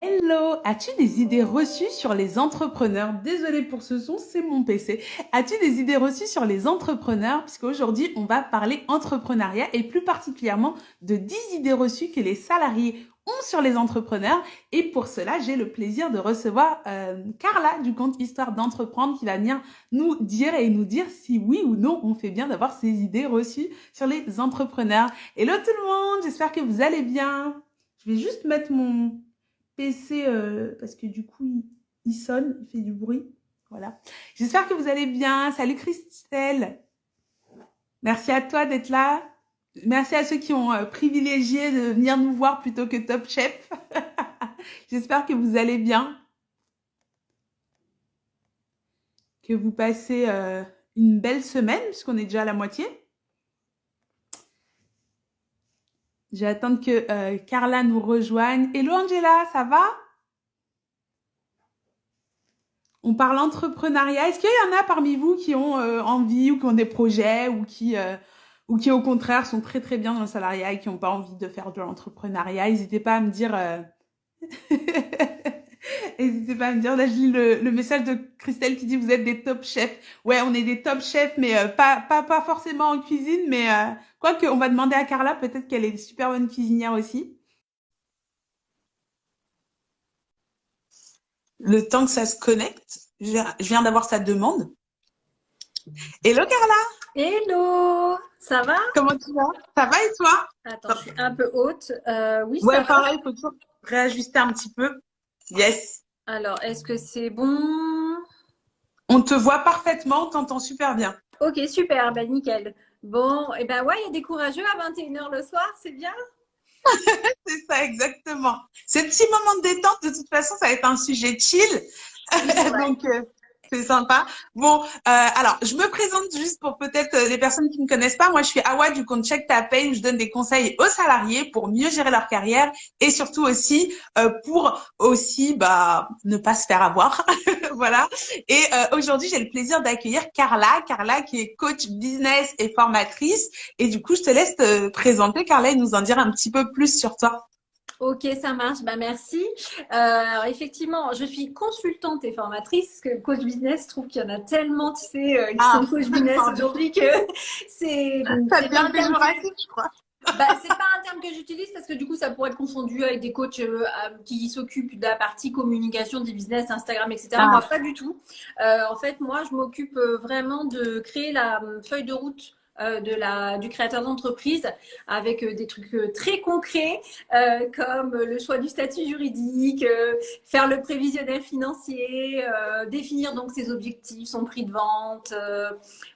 Hello, as-tu des idées reçues sur les entrepreneurs? Désolée pour ce son, c'est mon PC. As-tu des idées reçues sur les entrepreneurs? Puisqu'aujourd'hui, on va parler entrepreneuriat et plus particulièrement de 10 idées reçues que les salariés ont sur les entrepreneurs. Et pour cela, j'ai le plaisir de recevoir Carla du compte Histoire d'entreprendre qui va venir nous dire et nous dire si oui ou non on fait bien d'avoir ces idées reçues sur les entrepreneurs. Hello tout le monde, j'espère que vous allez bien. Je vais juste mettre mon PC parce que du coup il sonne, il fait du bruit. Voilà. J'espère que vous allez bien. Salut Christelle. Merci à toi d'être là. Merci à ceux qui ont privilégié de venir nous voir plutôt que Top Chef. J'espère que vous allez bien. Que vous passez une belle semaine puisqu'on est déjà à la moitié. Je vais attendre que Carla nous rejoigne. Hello Angela, ça va? On parle entrepreneuriat. Est-ce qu'il y en a parmi vous qui ont envie ou qui ont des projets ou qui au contraire sont très très bien dans le salariat et qui n'ont pas envie de faire de l'entrepreneuriat? N'hésitez pas à me dire. N'hésitez pas à me dire. Là, je lis le message de Christelle qui dit vous êtes des top chefs. Ouais, on est des top chefs, mais pas forcément en cuisine, mais quoique on va demander à Carla, peut-être qu'elle est une super bonne cuisinière aussi. Le temps que ça se connecte, je viens d'avoir sa demande. Hello Carla, Hello, ça va? comment tu vas? Ça va et toi? Attends, je suis un peu haute. Oui, ça Ouais, va. pareil, il faut toujours réajuster un petit peu. Yes. Alors, est-ce que c'est bon? On te voit parfaitement, on t'entend super bien. Ok, super, bah nickel. Bon, et ben ouais, il y a des courageux à 21 h le soir, c'est bien. C'est ça, exactement. Ces petits moments de détente, de toute façon, ça va être un sujet chill. Oui, c'est vrai. Donc, c'est sympa. Bon, alors, je me présente juste pour peut-être les personnes qui ne me connaissent pas. Moi, je suis Awa du compte Check Ta Paye où je donne des conseils aux salariés pour mieux gérer leur carrière et surtout aussi pour aussi ne pas se faire avoir. Voilà. Et aujourd'hui, j'ai le plaisir d'accueillir Carla. Carla qui est coach business et formatrice. Et du coup, je te laisse te présenter, Carla, et nous en dire un petit peu plus sur toi. Ok, ça marche, bah merci. Alors effectivement, je suis consultante et formatrice, parce que coach business, je trouve qu'il y en a tellement, tu sais, qui sont Ah, coach business pardon. aujourd'hui que c'est Ça c'est pas devient le terme. péjoratif, je crois. Bah, c'est pas un terme que j'utilise parce que du coup, ça pourrait être confondu avec des coachs qui s'occupent de la partie communication des business, Instagram, etc. Moi, Ah, pas du tout. En fait, moi, je m'occupe vraiment de créer la feuille de route du créateur d'entreprise avec des trucs très concrets comme le choix du statut juridique, faire le prévisionnel financier, définir donc ses objectifs, son prix de vente,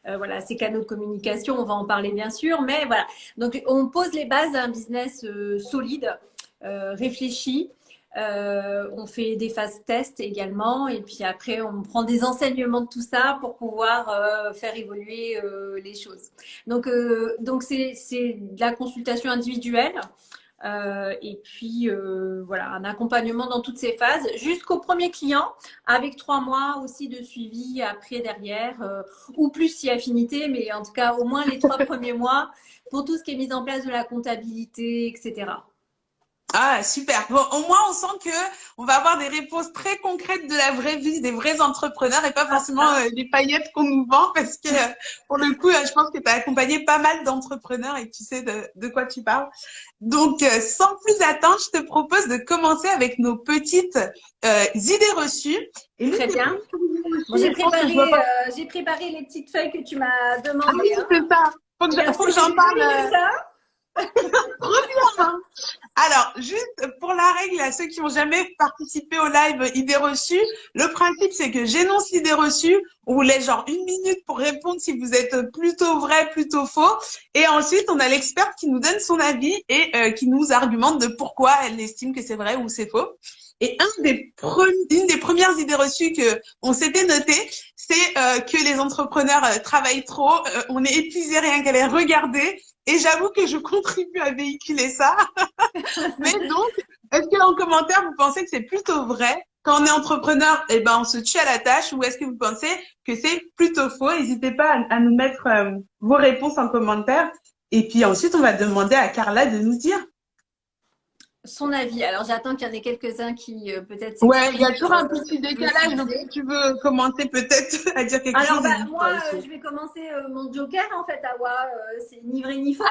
voilà, ses canaux de communication, on va en parler bien sûr, mais voilà. Donc, on pose les bases d'un business solide, réfléchi. On fait des phases tests également et puis après on prend des enseignements de tout ça pour pouvoir faire évoluer les choses. Donc c'est de la consultation individuelle et puis voilà un accompagnement dans toutes ces phases jusqu'au premier client avec 3 mois aussi de suivi après derrière ou plus si affinité, mais en tout cas au moins les 3 premiers mois pour tout ce qui est mise en place de la comptabilité, etc. ah, super. Bon, au moins, on sent que on va avoir des réponses très concrètes de la vraie vie des vrais entrepreneurs et pas forcément les paillettes qu'on nous vend parce que pour le coup, je pense que tu as accompagné pas mal d'entrepreneurs et que tu sais de quoi tu parles. Donc, sans plus attendre, je te propose de commencer avec nos petites idées reçues. Et l'une Très des bien. premières idées Bon, reçues, je pense que je vois pas. j'ai préparé les petites feuilles que tu m'as Ah oui, demandées, hein. c'est ça. Merci, Faut que j'ai j'en vu parle. couiner ça. Trop bien, hein. Alors, juste pour la règle, à ceux qui n'ont jamais participé au live idées reçues, le principe, c'est que j'énonce l'idée reçue. On vous laisse genre 1 minute pour répondre si vous êtes plutôt vrai, plutôt faux. Et ensuite, on a l'experte qui nous donne son avis et qui nous argumente de pourquoi elle estime que c'est vrai ou c'est faux. Et une des premières idées reçues que on s'était notées, c'est que les entrepreneurs travaillent trop, on est épuisé rien qu'à les regarder. Et j'avoue que je contribue à véhiculer ça. Mais donc, est-ce que en commentaire, vous pensez que c'est plutôt vrai? Quand on est entrepreneur, eh ben, on se tue à la tâche, ou est-ce que vous pensez que c'est plutôt faux? N'hésitez pas à nous mettre vos réponses en commentaire. Et puis ensuite, on va demander à Carla de nous dire. son avis. Alors, j'attends qu'il y en ait quelques-uns qui peut-être Ouais, il y a s'expriment toujours un petit sur le décalage, donc si sujet. tu veux commenter peut-être à dire quelque Alors, chose, bah, n'hésite moi, pas aussi. je vais commencer mon joker, en fait, à voir, c'est ni vrai ni faux.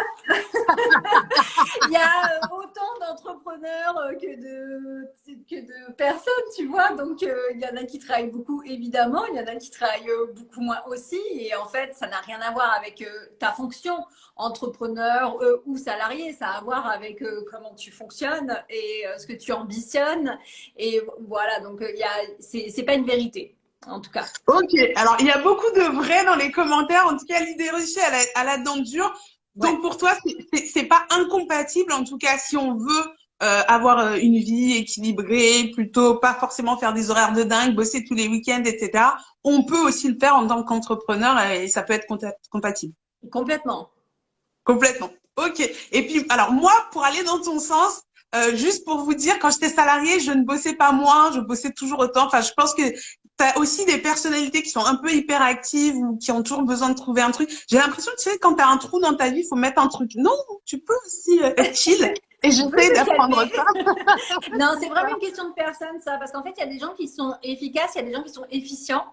Il y a autant d'entrepreneurs que de personnes, tu vois. Donc, il y en a qui travaillent beaucoup, évidemment. Il y en a qui travaillent beaucoup moins aussi. Et en fait, ça n'a rien à voir avec ta fonction, entrepreneur ou salarié. Ça a à voir avec comment tu fonctionnes et ce que tu ambitionnes. Et voilà, donc c'est pas une vérité, en tout cas. Ok, alors il y a beaucoup de vrai dans les commentaires, en tout cas l'idée reçue à la dent dure. Ouais. Donc pour toi, c'est pas incompatible, en tout cas si on veut avoir une vie équilibrée, plutôt pas forcément faire des horaires de dingue, bosser tous les week-ends, etc. On peut aussi le faire en tant qu'entrepreneur et ça peut être compatible. Complètement. Complètement. Ok. Et puis, alors moi, pour aller dans ton sens, juste pour vous dire, quand j'étais salariée, je ne bossais pas moins, je bossais toujours autant. Enfin, je pense que tu as aussi des personnalités qui sont un peu hyperactives ou qui ont toujours besoin de trouver un truc. J'ai l'impression que tu sais, quand tu as un trou dans ta vie, il faut mettre un truc. Non, tu peux aussi être chill. Et Tu peux j'essaie te d'apprendre calmer. ça. Non, c'est vraiment une question de personne, ça. Parce qu'en fait, il y a des gens qui sont efficaces, il y a des gens qui sont efficients.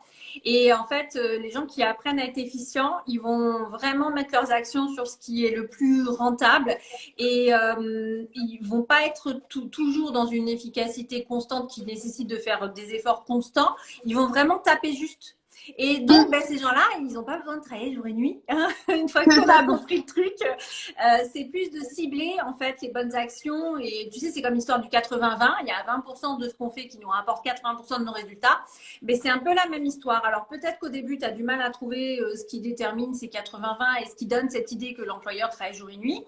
Et en fait, les gens qui apprennent à être efficients, ils vont vraiment mettre leurs actions sur ce qui est le plus rentable. Et ils vont pas être toujours dans une efficacité constante qui nécessite de faire des efforts constants. Ils vont vraiment taper juste. Et donc, ben, ces gens-là, ils n'ont pas besoin de travailler jour et nuit. Une fois C'est qu'on a ça. Donc, compris le truc, c'est plus de cibler en fait les bonnes actions. Et tu sais, c'est comme l'histoire du 80-20. Il y a 20% de ce qu'on fait qui nous rapporte 80% de nos résultats. Mais c'est un peu la même histoire. Alors peut-être qu'au début, tu as du mal à trouver ce qui détermine ces 80-20 et ce qui donne cette idée que l'employeur travaille jour et nuit,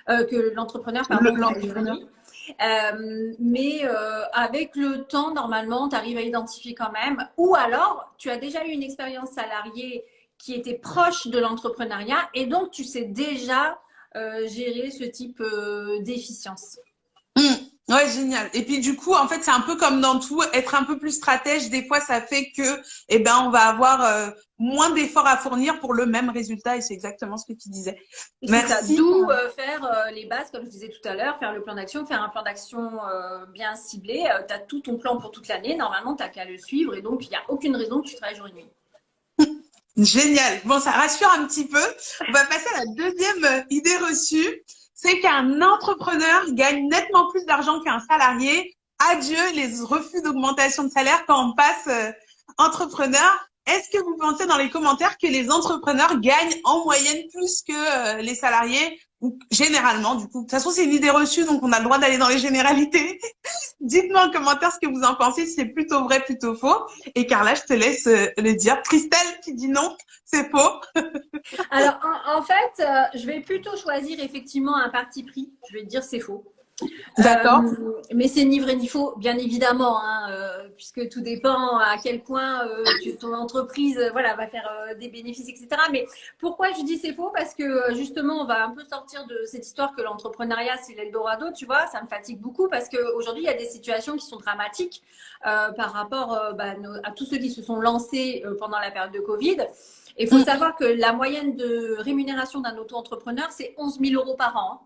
que l'entrepreneur, pardon, travaille jour et l'entrepreneur. nuit. Mais avec le temps, normalement, tu arrives à identifier quand même. Ou alors, tu as déjà eu une expérience salariée qui était proche de l'entrepreneuriat et donc tu sais déjà gérer ce type d'efficience. Ouais, génial. Et puis du coup, en fait, c'est un peu comme dans tout, être un peu plus stratège, des fois, ça fait que, eh ben, on va avoir moins d'efforts à fournir pour le même résultat. Et c'est exactement ce que tu disais. Et c'est ça, Merci. d'où faire les bases, comme je disais tout à l'heure, faire le plan d'action, faire un plan d'action bien ciblé. Tu as tout ton plan pour toute l'année. Normalement, tu n'as qu'à le suivre et donc il n'y a aucune raison que tu travailles jour et nuit. Génial. Bon, ça rassure un petit peu. On va passer à la deuxième idée reçue. C'est qu'un entrepreneur gagne nettement plus d'argent qu'un salarié. Adieu les refus d'augmentation de salaire quand on passe entrepreneur. Est-ce que vous pensez dans les commentaires que les entrepreneurs gagnent en moyenne plus que les salariés ou généralement du coup? De toute façon, c'est une idée reçue, donc on a le droit d'aller dans les généralités. Dites-moi en commentaire ce que vous en pensez, si c'est plutôt vrai, plutôt faux. Et Carla, je te laisse le dire. Christelle qui dit non, c'est faux. Alors, en fait, je vais plutôt choisir effectivement un parti pris. Je vais te dire c'est faux. D'accord. Mais c'est ni vrai ni faux, bien évidemment, hein, puisque tout dépend à quel point ton entreprise voilà, va faire des bénéfices, etc. Mais pourquoi je dis c'est faux? Parce que justement, on va un peu sortir de cette histoire que l'entrepreneuriat, c'est l'Eldorado, tu vois, ça me fatigue beaucoup parce qu'aujourd'hui, il y a des situations qui sont dramatiques par rapport à tous ceux qui se sont lancés pendant la période de Covid. Il faut savoir que la moyenne de rémunération d'un auto-entrepreneur, c'est 11 000 euros par an.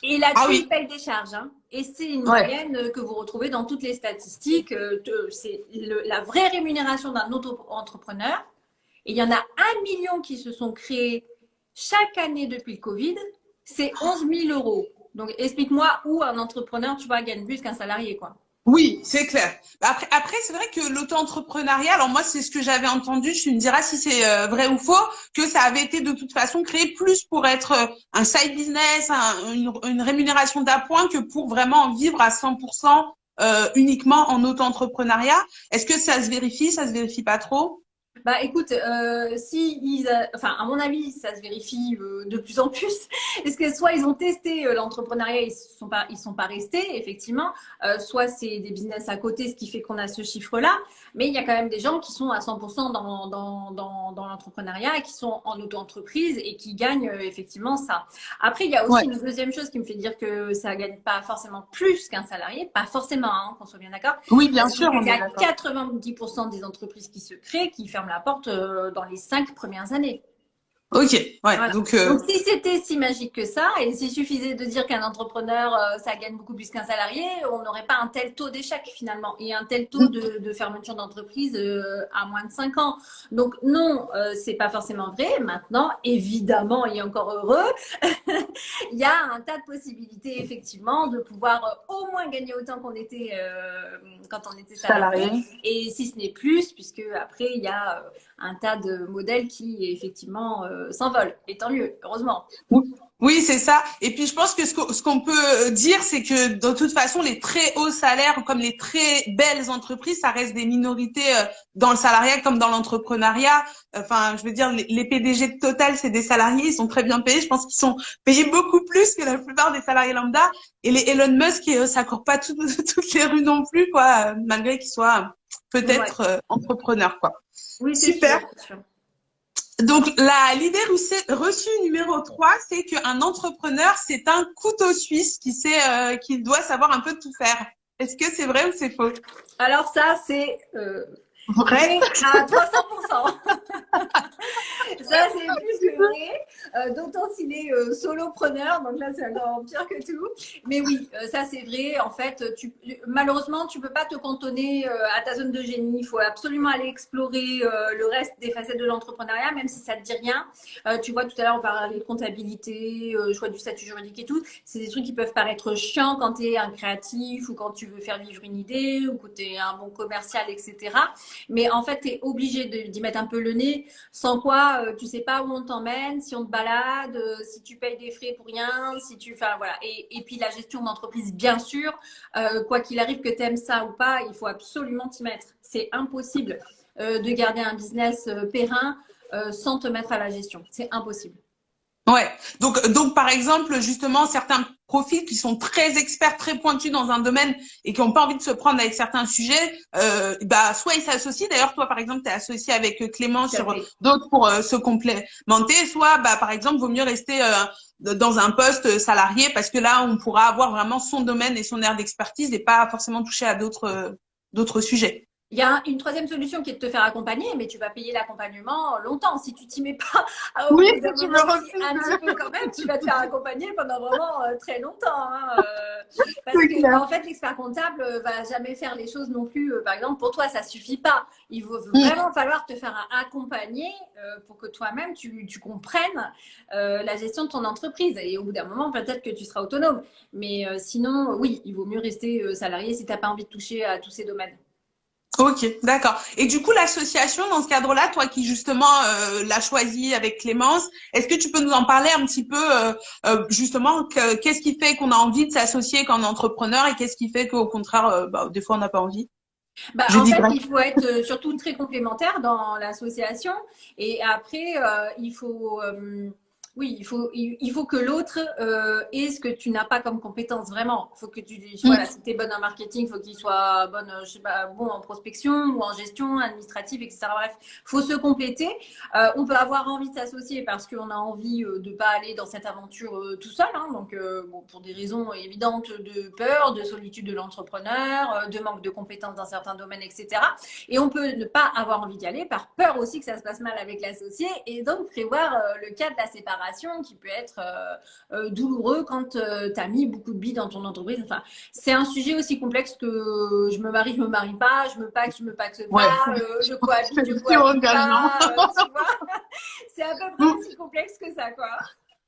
Et Ah là-dessus, oui. il paye des charges. Hein. Et c'est une Ouais. moyenne que vous retrouvez dans toutes les statistiques. C'est la vraie rémunération d'un auto-entrepreneur. Et il y en a 1 million qui se sont créés chaque année depuis le Covid. C'est 11 000 euros. Donc, explique-moi où un entrepreneur, tu vois, gagne plus qu'un salarié, quoi. Oui, c'est clair. Après, c'est vrai que l'auto-entrepreneuriat, alors moi, c'est ce que j'avais entendu, tu me diras si c'est vrai ou faux, que ça avait été de toute façon créé plus pour être un side business, une rémunération d'appoint que pour vraiment vivre à 100% uniquement en auto-entrepreneuriat. Est-ce que ça se vérifie, ça se vérifie pas trop? Bah écoute, enfin à mon avis, ça se vérifie de plus en plus. Est-ce que soit ils ont testé l'entrepreneuriat, ils sont pas restés effectivement, soit c'est des business à côté, ce qui fait qu'on a ce chiffre-là. Mais il y a quand même des gens qui sont à 100% dans l'entrepreneuriat et qui sont en auto-entreprise et qui gagnent effectivement ça. Après, il y a aussi Ouais. une deuxième chose qui me fait dire que ça gagne pas forcément plus qu'un salarié, pas forcément, hein, qu'on soit bien d'accord. Oui, bien Parce sûr, qu'il on y est a d'accord. 90% des entreprises qui se créent qui ferment la porte dans les 5 premières années. Ok, ouais. Voilà. Donc, si c'était si magique que ça, et s'il suffisait de dire qu'un entrepreneur, ça gagne beaucoup plus qu'un salarié, on n'aurait pas un tel taux d'échec finalement et un tel taux de fermeture d'entreprise à moins de 5 ans. Donc, non, c'est pas forcément vrai. Maintenant, évidemment, et encore heureux, il y a un tas de possibilités effectivement de pouvoir au moins gagner autant qu'on était quand on était salarié. Et si ce n'est plus, puisque après, il y a un tas de modèles qui effectivement s'envolent. Et tant mieux, heureusement. Oui, c'est ça. Et puis je pense que ce qu'on peut dire, c'est que de toute façon, les très hauts salaires, comme les très belles entreprises, ça reste des minorités dans le salariat comme dans l'entrepreneuriat. Enfin, je veux dire, les PDG de Total, c'est des salariés, ils sont très bien payés. Je pense qu'ils sont payés beaucoup plus que la plupart des salariés lambda. Et les Elon Musk, ça court pas toutes les rues non plus, quoi, malgré qu'ils soient peut-être entrepreneurs, quoi. Oui, c'est Super. sûr, c'est sûr. Donc, l'idée reçue numéro 3, c'est qu'un entrepreneur, c'est un couteau suisse qui doit savoir un peu tout faire. Est-ce que c'est vrai ou c'est faux? Alors ça, c'est vrai à 300%. Ça, c'est plus que vrai. D'autant s'il est solopreneur, donc là, c'est encore pire que tout. Mais oui, ça, c'est vrai. En fait, malheureusement, tu peux pas te cantonner à ta zone de génie. Il faut absolument aller explorer le reste des facettes de l'entrepreneuriat, même si ça te dit rien. Tu vois, tout à l'heure, on parlait de comptabilité, choix du statut juridique et tout. C'est des trucs qui peuvent paraître chiants quand tu es un créatif ou quand tu veux faire vivre une idée ou que tu es un bon commercial, etc. Mais en fait, tu es obligé d'y mettre un peu le nez, sans quoi tu sais pas où on t'emmène, si on te balade, si tu payes des frais pour rien, si tu... Enfin, voilà. Et puis la gestion d'entreprise, bien sûr, quoi qu'il arrive, que tu aimes ça ou pas, il faut absolument t'y mettre. C'est impossible de garder un business périn sans te mettre à la gestion. C'est impossible. Ouais. Donc, par exemple, justement, certains profils qui sont très experts, très pointus dans un domaine et qui n'ont pas envie de se prendre avec certains sujets, soit ils s'associent. D'ailleurs, toi, par exemple, tu es associé avec Clément sur d'autres pour se complémenter. Soit, par exemple, vaut mieux rester dans un poste salarié parce que là, on pourra avoir vraiment son domaine et son aire d'expertise et pas forcément toucher à d'autres sujets. Il y a une troisième solution qui est de te faire accompagner, mais tu vas payer l'accompagnement longtemps. Si tu t'y mets pas oui, tu me un petit peu quand même, tu vas te faire accompagner pendant vraiment très longtemps. Hein, parce que en fait, l'expert comptable va jamais faire les choses non plus. Par exemple, pour toi, ça suffit pas. Il va vraiment falloir te faire accompagner pour que toi-même tu comprennes la gestion de ton entreprise. Et au bout d'un moment, peut-être que tu seras autonome. Mais sinon, oui, il vaut mieux rester salarié si tu n'as pas envie de toucher à tous ces domaines. Ok, d'accord. Et du coup, l'association, dans ce cadre-là, toi qui justement l'as choisi avec Clémence, est-ce que tu peux nous en parler un petit peu justement qu'est-ce qui fait qu'on a envie de s'associer quand on est entrepreneur et qu'est-ce qui fait qu'au contraire, des fois, on n'a pas envie? En fait, il faut être surtout très complémentaire dans l'association et après, il faut... oui, il faut que l'autre ait ce que tu n'as pas comme compétence vraiment. Il faut que voilà, si tu es bonne en marketing, il faut qu'il soit je sais pas, bon en prospection ou en gestion administrative, etc. Bref, il faut se compléter. On peut avoir envie de s'associer parce qu'on a envie de ne pas aller dans cette aventure tout seul. Hein, donc, pour des raisons évidentes de peur, de solitude de l'entrepreneur, de manque de compétences dans certains domaines, etc. Et on peut ne pas avoir envie d'y aller par peur aussi que ça se passe mal avec l'associé et donc prévoir le cas de la séparation qui peut être douloureux quand tu as mis beaucoup de billes dans ton entreprise. Enfin, c'est un sujet aussi complexe que je me marie pas, je me paxe pas, je cohabite, tu vois. C'est à peu près aussi complexe que ça, quoi.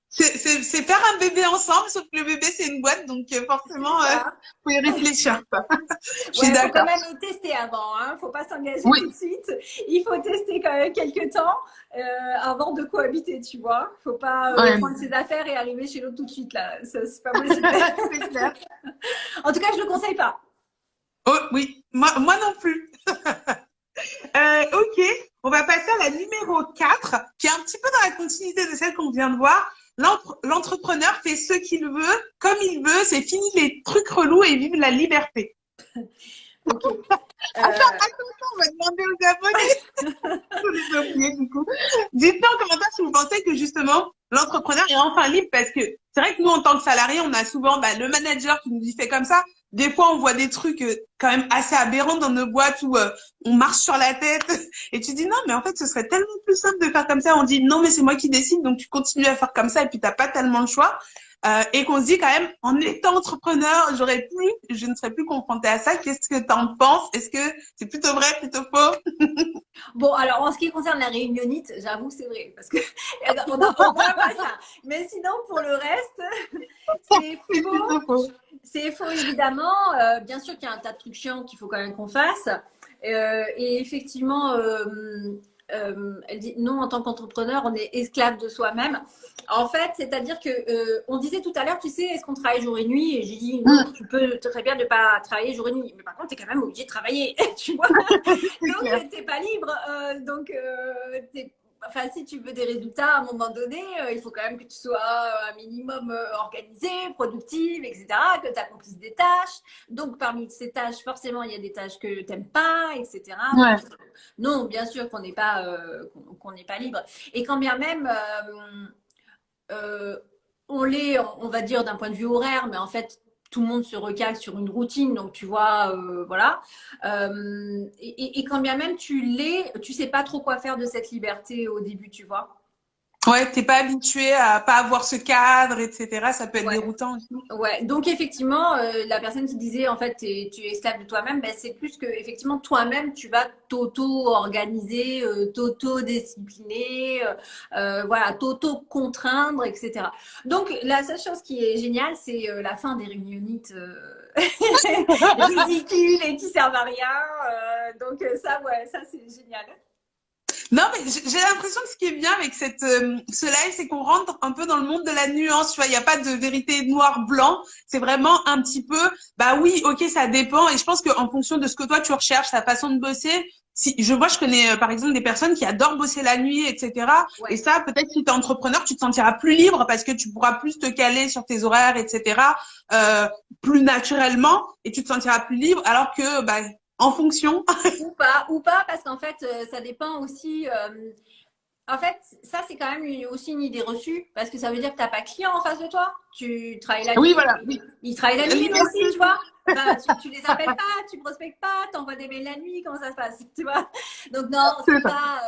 C'est faire un bébé ensemble, sauf que le bébé, c'est une boîte, donc forcément, faut y réfléchir. Je suis d'accord. Il faut quand même tester avant, hein. Faut pas s'engager tout de suite. Il faut tester quand même quelques temps avant de cohabiter, tu vois. Faut pas prendre ses affaires et arriver chez l'autre tout de suite, là. C'est pas possible. C'est clair. En tout cas, je le conseille pas. Oh oui, moi non plus. Ok, on va passer à la numéro 4, qui est un petit peu dans la continuité de celle qu'on vient de voir. L'entrepreneur fait ce qu'il veut, comme il veut, c'est fini les trucs relous et vive la liberté. Ok. Attends, on va demander aux abonnés. Je les ai oubliés du coup. Dites-nous en commentaire si vous pensez que justement l'entrepreneur est enfin libre, parce que c'est vrai que nous en tant que salariés, on a souvent le manager qui nous dit fait comme ça. Des fois, on voit des trucs quand même assez aberrant dans nos boîtes où on marche sur la tête et tu dis non, mais en fait, ce serait tellement plus simple de faire comme ça. On dit non, mais c'est moi qui décide, donc tu continues à faire comme ça et puis t'as pas tellement le choix. Et qu'on se dit quand même, en étant entrepreneur, je ne serais plus confrontée à ça. Qu'est-ce que t'en penses? Est-ce que c'est plutôt vrai, plutôt faux? Bon, alors en ce qui concerne la réunionite, j'avoue c'est vrai, parce que on n'a pas ça. Mais sinon, pour le reste, c'est C'est faux. plutôt faux. C'est faux, évidemment. Bien sûr qu'il y a un tas de trucs chiants qu'il faut quand même qu'on fasse. Et effectivement, elle dit non, en tant qu'entrepreneur, on est esclave de soi-même. En fait, c'est-à-dire que on disait tout à l'heure, tu sais, est-ce qu'on travaille jour et nuit? Et j'ai dit non, tu peux très bien ne pas travailler jour et nuit. Mais par contre, tu es quand même obligé de travailler, tu vois. Donc, tu n'es pas libre. Enfin, si tu veux des résultats à un moment donné, il faut quand même que tu sois un minimum organisé, productive, etc., que tu accomplisses des tâches. Donc, parmi ces tâches, forcément, il y a des tâches que tu n'aimes pas, etc. Ouais. Donc, non, bien sûr qu'on n'est pas libre. Et quand bien même, on l'est, on va dire, d'un point de vue horaire, mais en fait, tout le monde se recale sur une routine, donc tu vois, voilà. Et quand bien même tu l'es, tu sais pas trop quoi faire de cette liberté au début, tu vois. Ouais, t'es pas habitué à pas avoir ce cadre, etc. Ça peut être Ouais. déroutant aussi. Ouais, donc effectivement, la personne qui disait en fait tu es esclave de toi-même, ben, c'est plus que effectivement toi-même tu vas t'auto-organiser, t'auto-discipliner, voilà, t'auto-contraindre, etc. Donc la seule chose qui est géniale, c'est la fin des réunionites ridicules et qui servent à rien. Donc ça, ouais, ça c'est génial. Non, mais j'ai l'impression que ce qui est bien avec ce live, c'est qu'on rentre un peu dans le monde de la nuance. Tu vois, il n'y a pas de vérité noir-blanc. C'est vraiment un petit peu, bah oui, ok, ça dépend. Et je pense qu'en fonction de ce que toi tu recherches, ta façon de bosser, si je connais par exemple des personnes qui adorent bosser la nuit, etc. Et Ouais. ça, peut-être si tu es entrepreneur, tu te sentiras plus libre parce que tu pourras plus te caler sur tes horaires, etc. Euh, plus naturellement et tu te sentiras plus libre. Alors que, bah, en fonction. Ou pas, parce qu'en fait, ça dépend aussi. En fait, ça, c'est quand même aussi une idée reçue, parce que ça veut dire que tu n'as pas de client en face de toi. Tu travailles la Oui, nuit. voilà. Oui. Ils travaillent la nuit aussi, Liberté. tu vois. Enfin, tu les appelles pas, tu prospectes pas, tu envoies des mails la nuit, comment ça se passe, tu vois. Donc, non, C'est ça.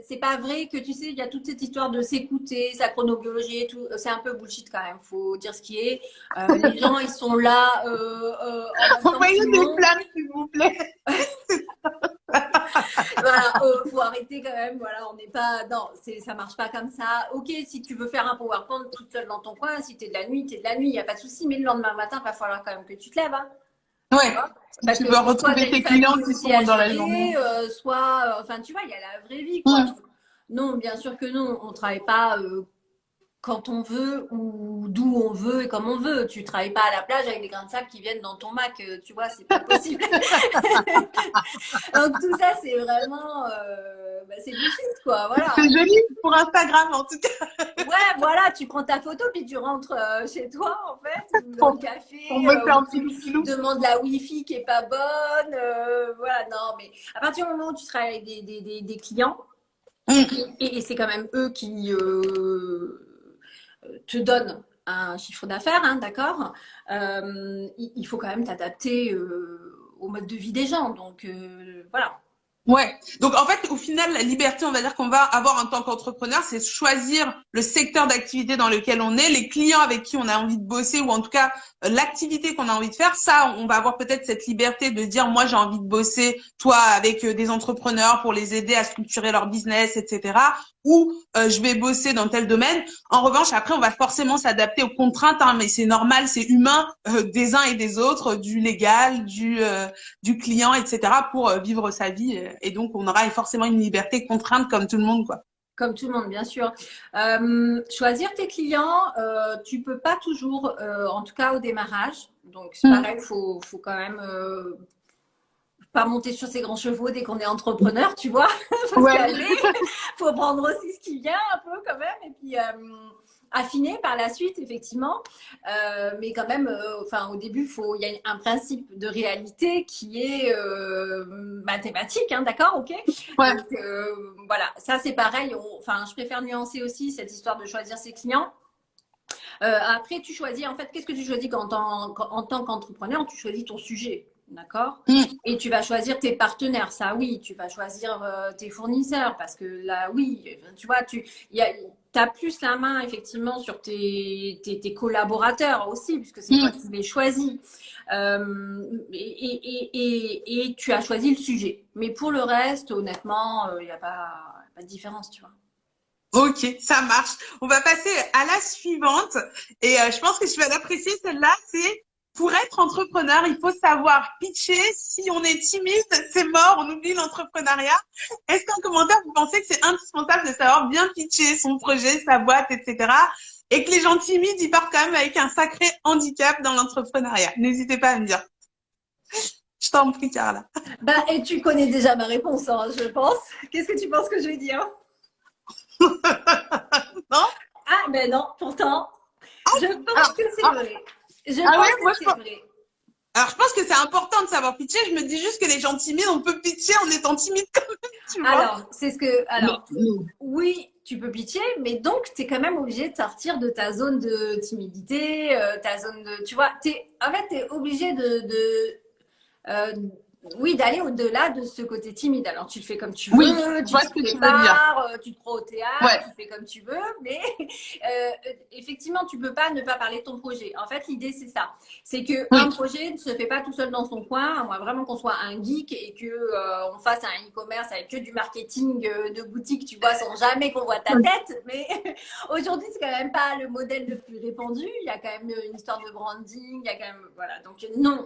c'est pas vrai que, tu sais, il y a toute cette histoire de s'écouter, sa chronobiologie et tout. C'est un peu bullshit quand même, faut dire ce qui est. Les gens, ils sont là en même temps que Envoyez tout le des monde. flammes, s'il vous plaît. Voilà, faut arrêter quand même. Voilà, on n'est pas. Non, ça marche pas comme ça. Ok, si tu veux faire un PowerPoint toute seule dans ton coin, si t'es de la nuit, t'es de la nuit, il n'y a pas de souci. Mais le lendemain matin, il va falloir quand même que tu te lèves. Hein, tu Ouais. vois. Si Parce tu que veux soit tu as retrouver une tes clients famille qui aussi sont à dans la journée. gérer, soit. Enfin, tu vois, il y a la vraie vie, quoi. Mm. Non, bien sûr que non. On travaille pas quand on veut ou d'où on veut et comme on veut. Tu travailles pas à la plage avec des grains de sable qui viennent dans ton Mac, tu vois, c'est pas possible. Donc tout ça, c'est vraiment, c'est bullshit, quoi. C'est Voilà. joli pour Instagram, en tout cas. Ouais, voilà, tu prends ta photo puis tu rentres chez toi, en fait, ou dans le Pour, café, pour me faire où un tu petit filou. demandes la Wi-Fi qui est pas bonne. Voilà, non, mais à partir du moment où tu travailles avec des clients, Mm. et c'est quand même eux qui te donnent un chiffre d'affaires, hein, d'accord. Il faut quand même t'adapter au mode de vie des gens. Donc voilà. Ouais. Donc en fait, au final, la liberté, on va dire qu'on va avoir en tant qu'entrepreneur, c'est choisir le secteur d'activité dans lequel on est, les clients avec qui on a envie de bosser ou en tout cas l'activité qu'on a envie de faire. Ça, on va avoir peut-être cette liberté de dire moi j'ai envie de bosser, toi avec des entrepreneurs pour les aider à structurer leur business, etc. Ou je vais bosser dans tel domaine. En revanche, après, on va forcément s'adapter aux contraintes, hein, mais c'est normal, c'est humain des uns et des autres, du légal, du client, etc., pour vivre sa vie. Et donc, on aura forcément une liberté contrainte comme tout le monde, quoi. Comme tout le monde, bien sûr. Choisir tes clients, tu peux pas toujours, en tout cas au démarrage. Donc, c'est Mm. pareil, faut quand même pas monter sur ses grands chevaux dès qu'on est entrepreneur, tu vois. Faut se Ouais. calmer. Faut prendre aussi ce qui vient un peu quand même. Et puis, affiner par la suite, effectivement. Mais quand même, enfin, au début, il y a un principe de réalité qui est mathématique, hein, d'accord, ok. Ouais. Donc voilà, ça c'est pareil. Enfin, je préfère nuancer aussi cette histoire de choisir ses clients. Après, tu choisis, en fait, qu'est-ce que tu choisis en tant qu'entrepreneur? Tu choisis ton sujet. D'accord? Mm. Et tu vas choisir tes partenaires, ça oui, tu vas choisir tes fournisseurs parce que là, oui, tu vois, as plus la main effectivement sur tes collaborateurs aussi, puisque c'est toi Mm. qui les choisis. Et tu as choisi le sujet. Mais pour le reste, honnêtement, il n'y a pas de différence, tu vois. Ok, ça marche. On va passer à la suivante. Et je pense que tu vas l'apprécier, celle-là. C'est pour être entrepreneur, il faut savoir pitcher. Si on est timide, c'est mort, on oublie l'entrepreneuriat. Est-ce qu'en commentaire, vous pensez que c'est indispensable de savoir bien pitcher son projet, sa boîte, etc. Et que les gens timides, ils partent quand même avec un sacré handicap dans l'entrepreneuriat? N'hésitez pas à me dire. Je t'en prie, Carla. Bah, et tu connais déjà ma réponse, hein, je pense. Qu'est-ce que tu penses que je vais dire? Non? Ah, ben non, pourtant, je pense Alors, que c'est ah, vrai. Je ah ouais, pense que moi je c'est pense. vrai. Alors, je pense que c'est important de savoir pitcher. Je me dis juste que les gens timides, on peut pitcher en étant timide quand même, tu vois. Alors, c'est ce que. Mais, Alors, oui, tu peux pitcher, mais donc, tu es quand même obligé de sortir de ta zone de timidité, ta zone de. Tu vois, en fait, tu es obligé euh, oui, d'aller au-delà de ce côté timide. Alors, tu le fais comme tu oui, veux, je tu vois te ce que tu veux dire. prépares, tu te crois au théâtre, Ouais, tu fais comme tu veux, mais effectivement, tu peux pas ne pas parler de ton projet. En fait, l'idée, c'est ça. C'est qu'un oui, projet ne se fait pas tout seul dans son coin. Moi, vraiment qu'on soit un geek et que on fasse un e-commerce avec que du marketing de boutique, tu vois, sans jamais qu'on voit ta tête. Mais aujourd'hui, c'est quand même pas le modèle le plus répandu. Il y a quand même une histoire de branding. Il y a quand même, voilà. Donc, non,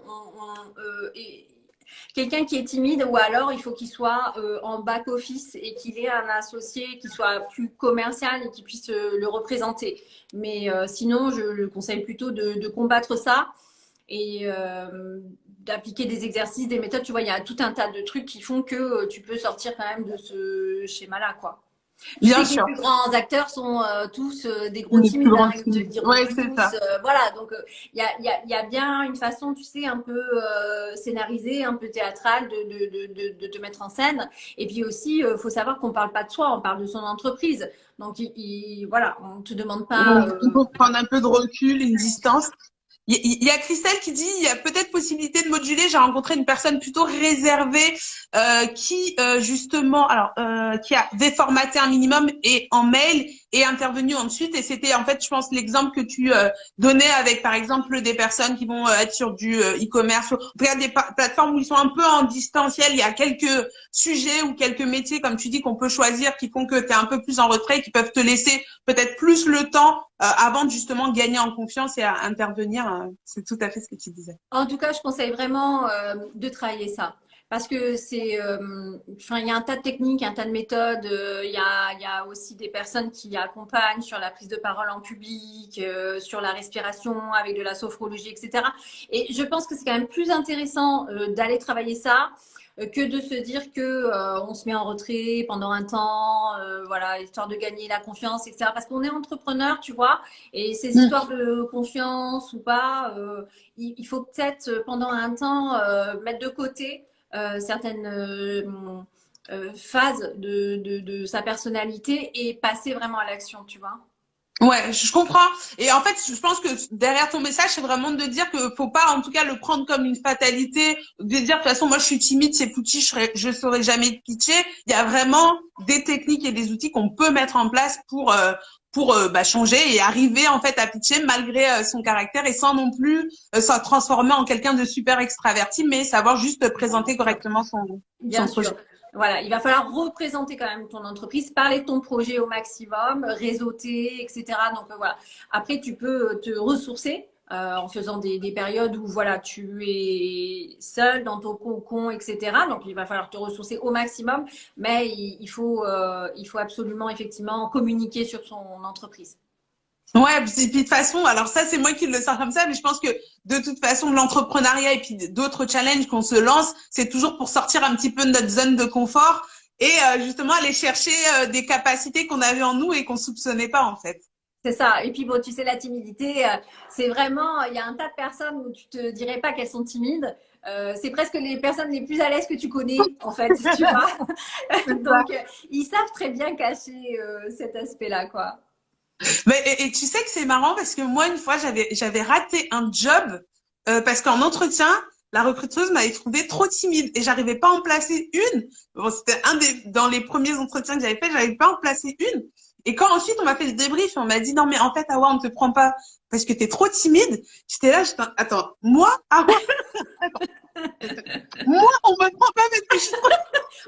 quelqu'un qui est timide ou alors il faut qu'il soit en back office et qu'il ait un associé qui soit plus commercial et qui puisse le représenter. Mais sinon, je le conseille plutôt de combattre ça et d'appliquer des exercices, des méthodes. Tu vois, il y a tout un tas de trucs qui font que tu peux sortir quand même de ce schéma-là, quoi. Tu bien sais que les sûr. plus grands acteurs sont tous des gros Les plus timides, hein, grands ils te le timides. diront Ouais, c'est tous. ça. Voilà, donc il y a bien une façon, tu sais, un peu scénarisée, un peu théâtrale de te mettre en scène. Et puis aussi, il faut savoir qu'on ne parle pas de soi, on parle de son entreprise. Donc, voilà, on ne te demande pas. Donc, il faut prendre un peu de recul, une distance. Il y a Christelle qui dit il y a peut-être possibilité de moduler. J'ai rencontré une personne plutôt réservée qui justement qui a déformaté un minimum et en mail et intervenu ensuite. Et c'était en fait, je pense, l'exemple que tu donnais avec par exemple des personnes qui vont être sur du e-commerce, en tout cas des plateformes où ils sont un peu en distanciel. Il y a quelques sujets ou quelques métiers, comme tu dis, qu'on peut choisir qui font que tu es un peu plus en retrait, qui peuvent te laisser peut-être plus le temps avant de justement gagner en confiance et à intervenir. C'est tout à fait ce que tu disais. En tout cas, je conseille vraiment de travailler ça. Parce que enfin, il y a un tas de techniques, un tas de méthodes. Il y a aussi des personnes qui accompagnent sur la prise de parole en public, sur la respiration avec de la sophrologie, etc. Et je pense que c'est quand même plus intéressant d'aller travailler ça que de se dire que on se met en retrait pendant un temps, voilà, histoire de gagner la confiance, etc. Parce qu'on est entrepreneur, tu vois, et ces Mm. histoires de confiance ou pas, il faut peut-être pendant un temps mettre de côté certaines phases de sa personnalité et passer vraiment à l'action, tu vois. Ouais, je comprends. Et en fait, je pense que derrière ton message, c'est vraiment de dire que faut pas, en tout cas, le prendre comme une fatalité, de dire de toute façon, moi, je suis timide, c'est foutu, je saurais jamais pitcher. Il y a vraiment des techniques et des outils qu'on peut mettre en place pour changer et arriver en fait à pitcher malgré son caractère et sans non plus se transformer en quelqu'un de super extraverti, mais savoir juste Bien présenter sûr. correctement Bien son projet. sûr. Voilà, il va falloir représenter quand même ton entreprise, parler de ton projet au maximum, réseauter, etc. Donc voilà. Après, tu peux te ressourcer en faisant des périodes où voilà, tu es seul dans ton cocon, etc. Donc il va falloir te ressourcer au maximum, mais il faut absolument effectivement communiquer sur son entreprise. Ouais, puis de toute façon, alors ça, c'est moi qui le sens comme ça, mais je pense que de toute façon, l'entrepreneuriat et puis d'autres challenges qu'on se lance, c'est toujours pour sortir un petit peu de notre zone de confort et justement aller chercher des capacités qu'on avait en nous et qu'on soupçonnait pas, en fait. C'est ça. Et puis bon, tu sais, la timidité, c'est vraiment, il y a un tas de personnes où tu te dirais pas qu'elles sont timides. C'est presque les personnes les plus à l'aise que tu connais, en fait, tu vois. C'est ça. Donc, ils savent très bien cacher cet aspect-là, quoi. Mais, et tu sais que c'est marrant parce que moi, une fois, j'avais raté un job parce qu'en entretien, la recruteuse m'avait trouvé trop timide et j'arrivais pas à en placer une. Bon, c'était dans les premiers entretiens que j'avais fait, j'arrivais pas à en placer une. Et quand ensuite on m'a fait le débrief, on m'a dit non mais en fait Awa on te prend pas parce que t'es trop timide. J'étais là, attends, moi Awa, moi on me prend pas parce que je suis trop...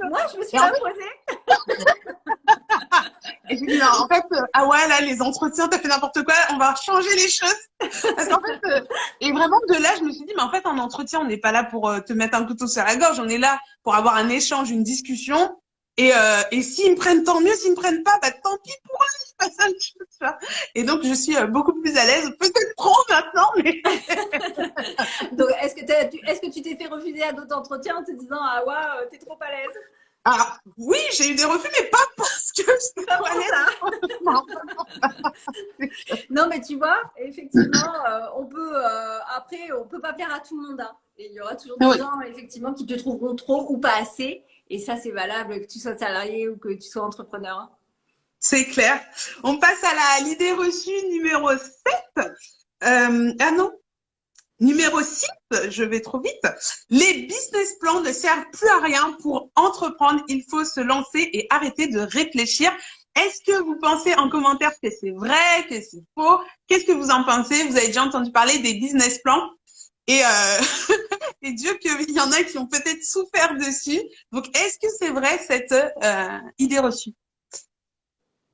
Moi je me suis imposée. Et j'ai dit non, en fait, ah ouais, là, les entretiens, t'as fait n'importe quoi, on va changer les choses. Parce qu'en fait, et vraiment de là, je me suis dit, mais en fait, en entretien, on n'est pas là pour te mettre un couteau sur la gorge, on est là pour avoir un échange, une discussion. Et s'ils me prennent, tant mieux, s'ils me prennent pas, bah tant pis pour eux, c'est pas ça le truc, tu vois. Et donc, je suis beaucoup plus à l'aise, peut-être trop maintenant, mais... Donc, est-ce que tu t'es fait refuser à d'autres entretiens en te disant, ah ouais, t'es trop à l'aise? Alors, oui, j'ai eu des refus, mais pas parce que j'étais pas pour ça. Non, mais tu vois, effectivement, après, on peut pas plaire à tout le monde. Hein. Et il y aura toujours des gens, effectivement, qui te trouveront trop ou pas assez. Et ça, c'est valable que tu sois salarié ou que tu sois entrepreneur. Hein. C'est clair. On passe à l'idée reçue numéro 7. Ah non, numéro 6, je vais trop vite. Les business plans ne servent plus à rien pour entreprendre. Il faut se lancer et arrêter de réfléchir. Est-ce que vous pensez en commentaire que c'est vrai, que c'est faux? Qu'est-ce que vous en pensez? Vous avez déjà entendu parler des business plans? Et, et Dieu qu'il y en a qui ont peut-être souffert dessus. Donc, est-ce que c'est vrai cette idée reçue?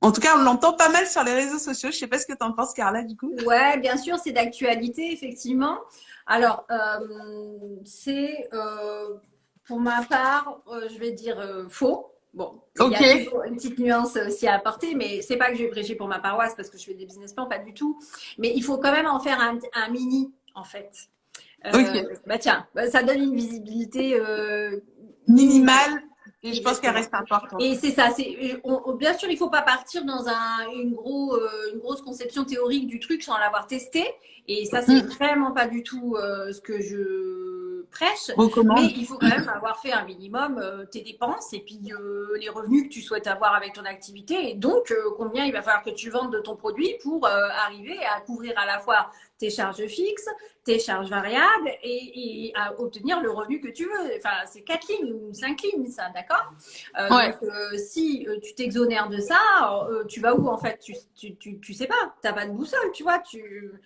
En tout cas, on l'entend pas mal sur les réseaux sociaux. Je sais pas ce que tu en penses, Carla, du coup. Ouais, bien sûr, c'est d'actualité, effectivement. Alors, pour ma part, je vais dire faux. Bon, il y a toujours une petite nuance aussi à apporter, mais c'est pas que je vais prêcher pour ma paroisse parce que je fais des business plans, pas du tout. Mais il faut quand même en faire un mini, en fait. Bah tiens, ça donne une visibilité minimale. Et je pense qu'elle reste importante. Et c'est ça. Bien sûr, il ne faut pas partir dans une grosse conception théorique du truc sans l'avoir testé. Et ça, c'est vraiment pas du tout ce que je prêche. Mais il faut quand même avoir fait un minimum tes dépenses et puis les revenus que tu souhaites avoir avec ton activité. Et donc, combien il va falloir que tu vendes de ton produit pour arriver à couvrir à la fois tes charges fixes, tes charges variables et à obtenir le revenu que tu veux. Enfin, c'est 4 lignes ou 5 lignes, ça, d'accord Donc, si tu t'exonères de ça, tu vas où en fait? Tu sais pas, tu n'as pas de boussole, tu vois. Tu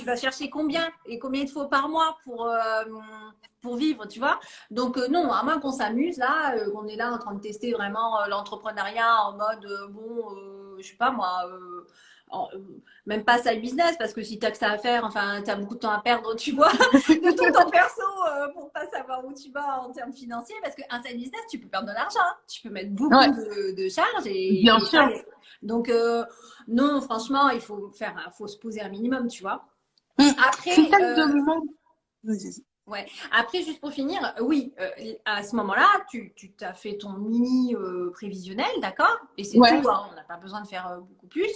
vas chercher combien et combien il te faut par mois pour vivre, tu vois. Donc, non, à moins qu'on s'amuse là, qu'on est là en train de tester vraiment l'entrepreneuriat en mode, je sais pas moi... même pas side business parce que si tu as que ça à faire, enfin tu as beaucoup de temps à perdre, tu vois, de ton temps perso pour pas savoir où tu vas en termes financiers, parce qu'un side business tu peux perdre de l'argent, hein. Tu peux mettre beaucoup de charges bien sûr. Donc non, franchement il faut se poser un minimum, tu vois. Après ouais. Après, juste pour finir, oui, à ce moment-là, tu t'as fait ton mini prévisionnel, d'accord? Et c'est tout, hein, on n'a pas besoin de faire beaucoup plus.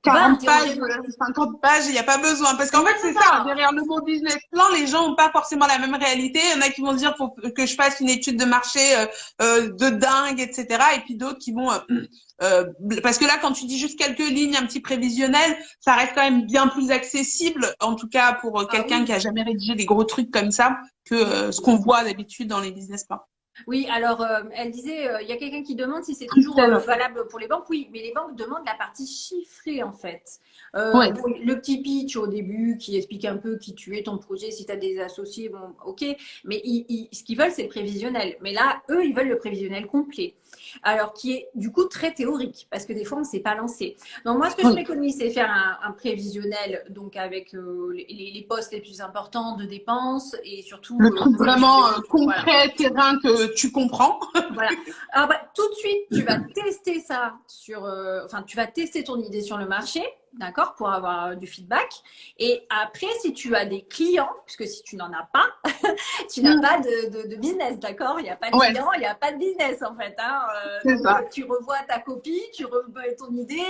40 pages, 50 pages, il n'y a pas besoin. Parce qu'en fait, c'est ça, derrière le mot business plan, les gens n'ont pas forcément la même réalité. Il y en a qui vont dire faut que je fasse une étude de marché de dingue, etc. Et puis d'autres qui vont... parce que là, quand tu dis juste quelques lignes, un petit prévisionnel, ça reste quand même bien plus accessible, en tout cas pour quelqu'un qui a jamais rédigé des gros trucs comme ça, que ce qu'on voit d'habitude dans les business plans. Oui, alors elle disait, il y a quelqu'un qui demande si c'est toujours valable pour les banques. Oui, mais les banques demandent la partie chiffrée en fait. Bon, le petit pitch au début qui explique un peu qui tu es, ton projet, si tu as des associés, bon, ok. Mais ce qu'ils veulent, c'est le prévisionnel. Mais là, eux, ils veulent le prévisionnel complet. Alors, qui est du coup très théorique parce que des fois, on ne s'est pas lancé. Donc, moi, ce que je préconise, c'est faire un prévisionnel donc avec les postes les plus importants de dépenses et surtout le truc vraiment concret, terrain que tu comprends. Voilà. Alors, tout de suite, tu vas tester ça tu vas tester ton idée sur le marché, d'accord, pour avoir du feedback. Et après, si tu as des clients, puisque si tu n'en as pas, tu n'as pas de business, d'accord? Il n'y a pas de clients, il n'y a pas de business en fait. Hein. Donc, tu revois ta copie, tu revois ton idée,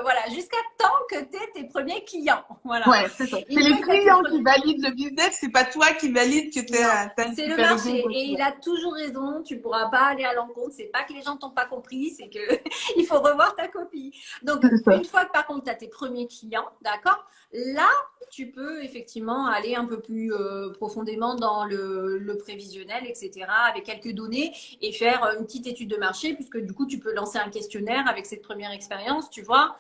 voilà, jusqu'à temps que tu aies tes premiers clients. Voilà. Ouais, c'est ça. C'est les clients qui valident le business, c'est pas toi qui valide que tu es c'est le marché. Et il a toujours raison, tu ne pourras pas aller à l'encontre. C'est pas que les gens t'ont pas compris, c'est que il faut revoir ta copie. Donc, une fois que par contre, tu as tes premiers clients, d'accord, là, tu peux effectivement aller un peu plus profondément dans le prévisionnel, etc., avec quelques données et faire une petite étude de marché, puisque du coup, tu peux lancer un questionnaire avec cette première expérience, tu vois,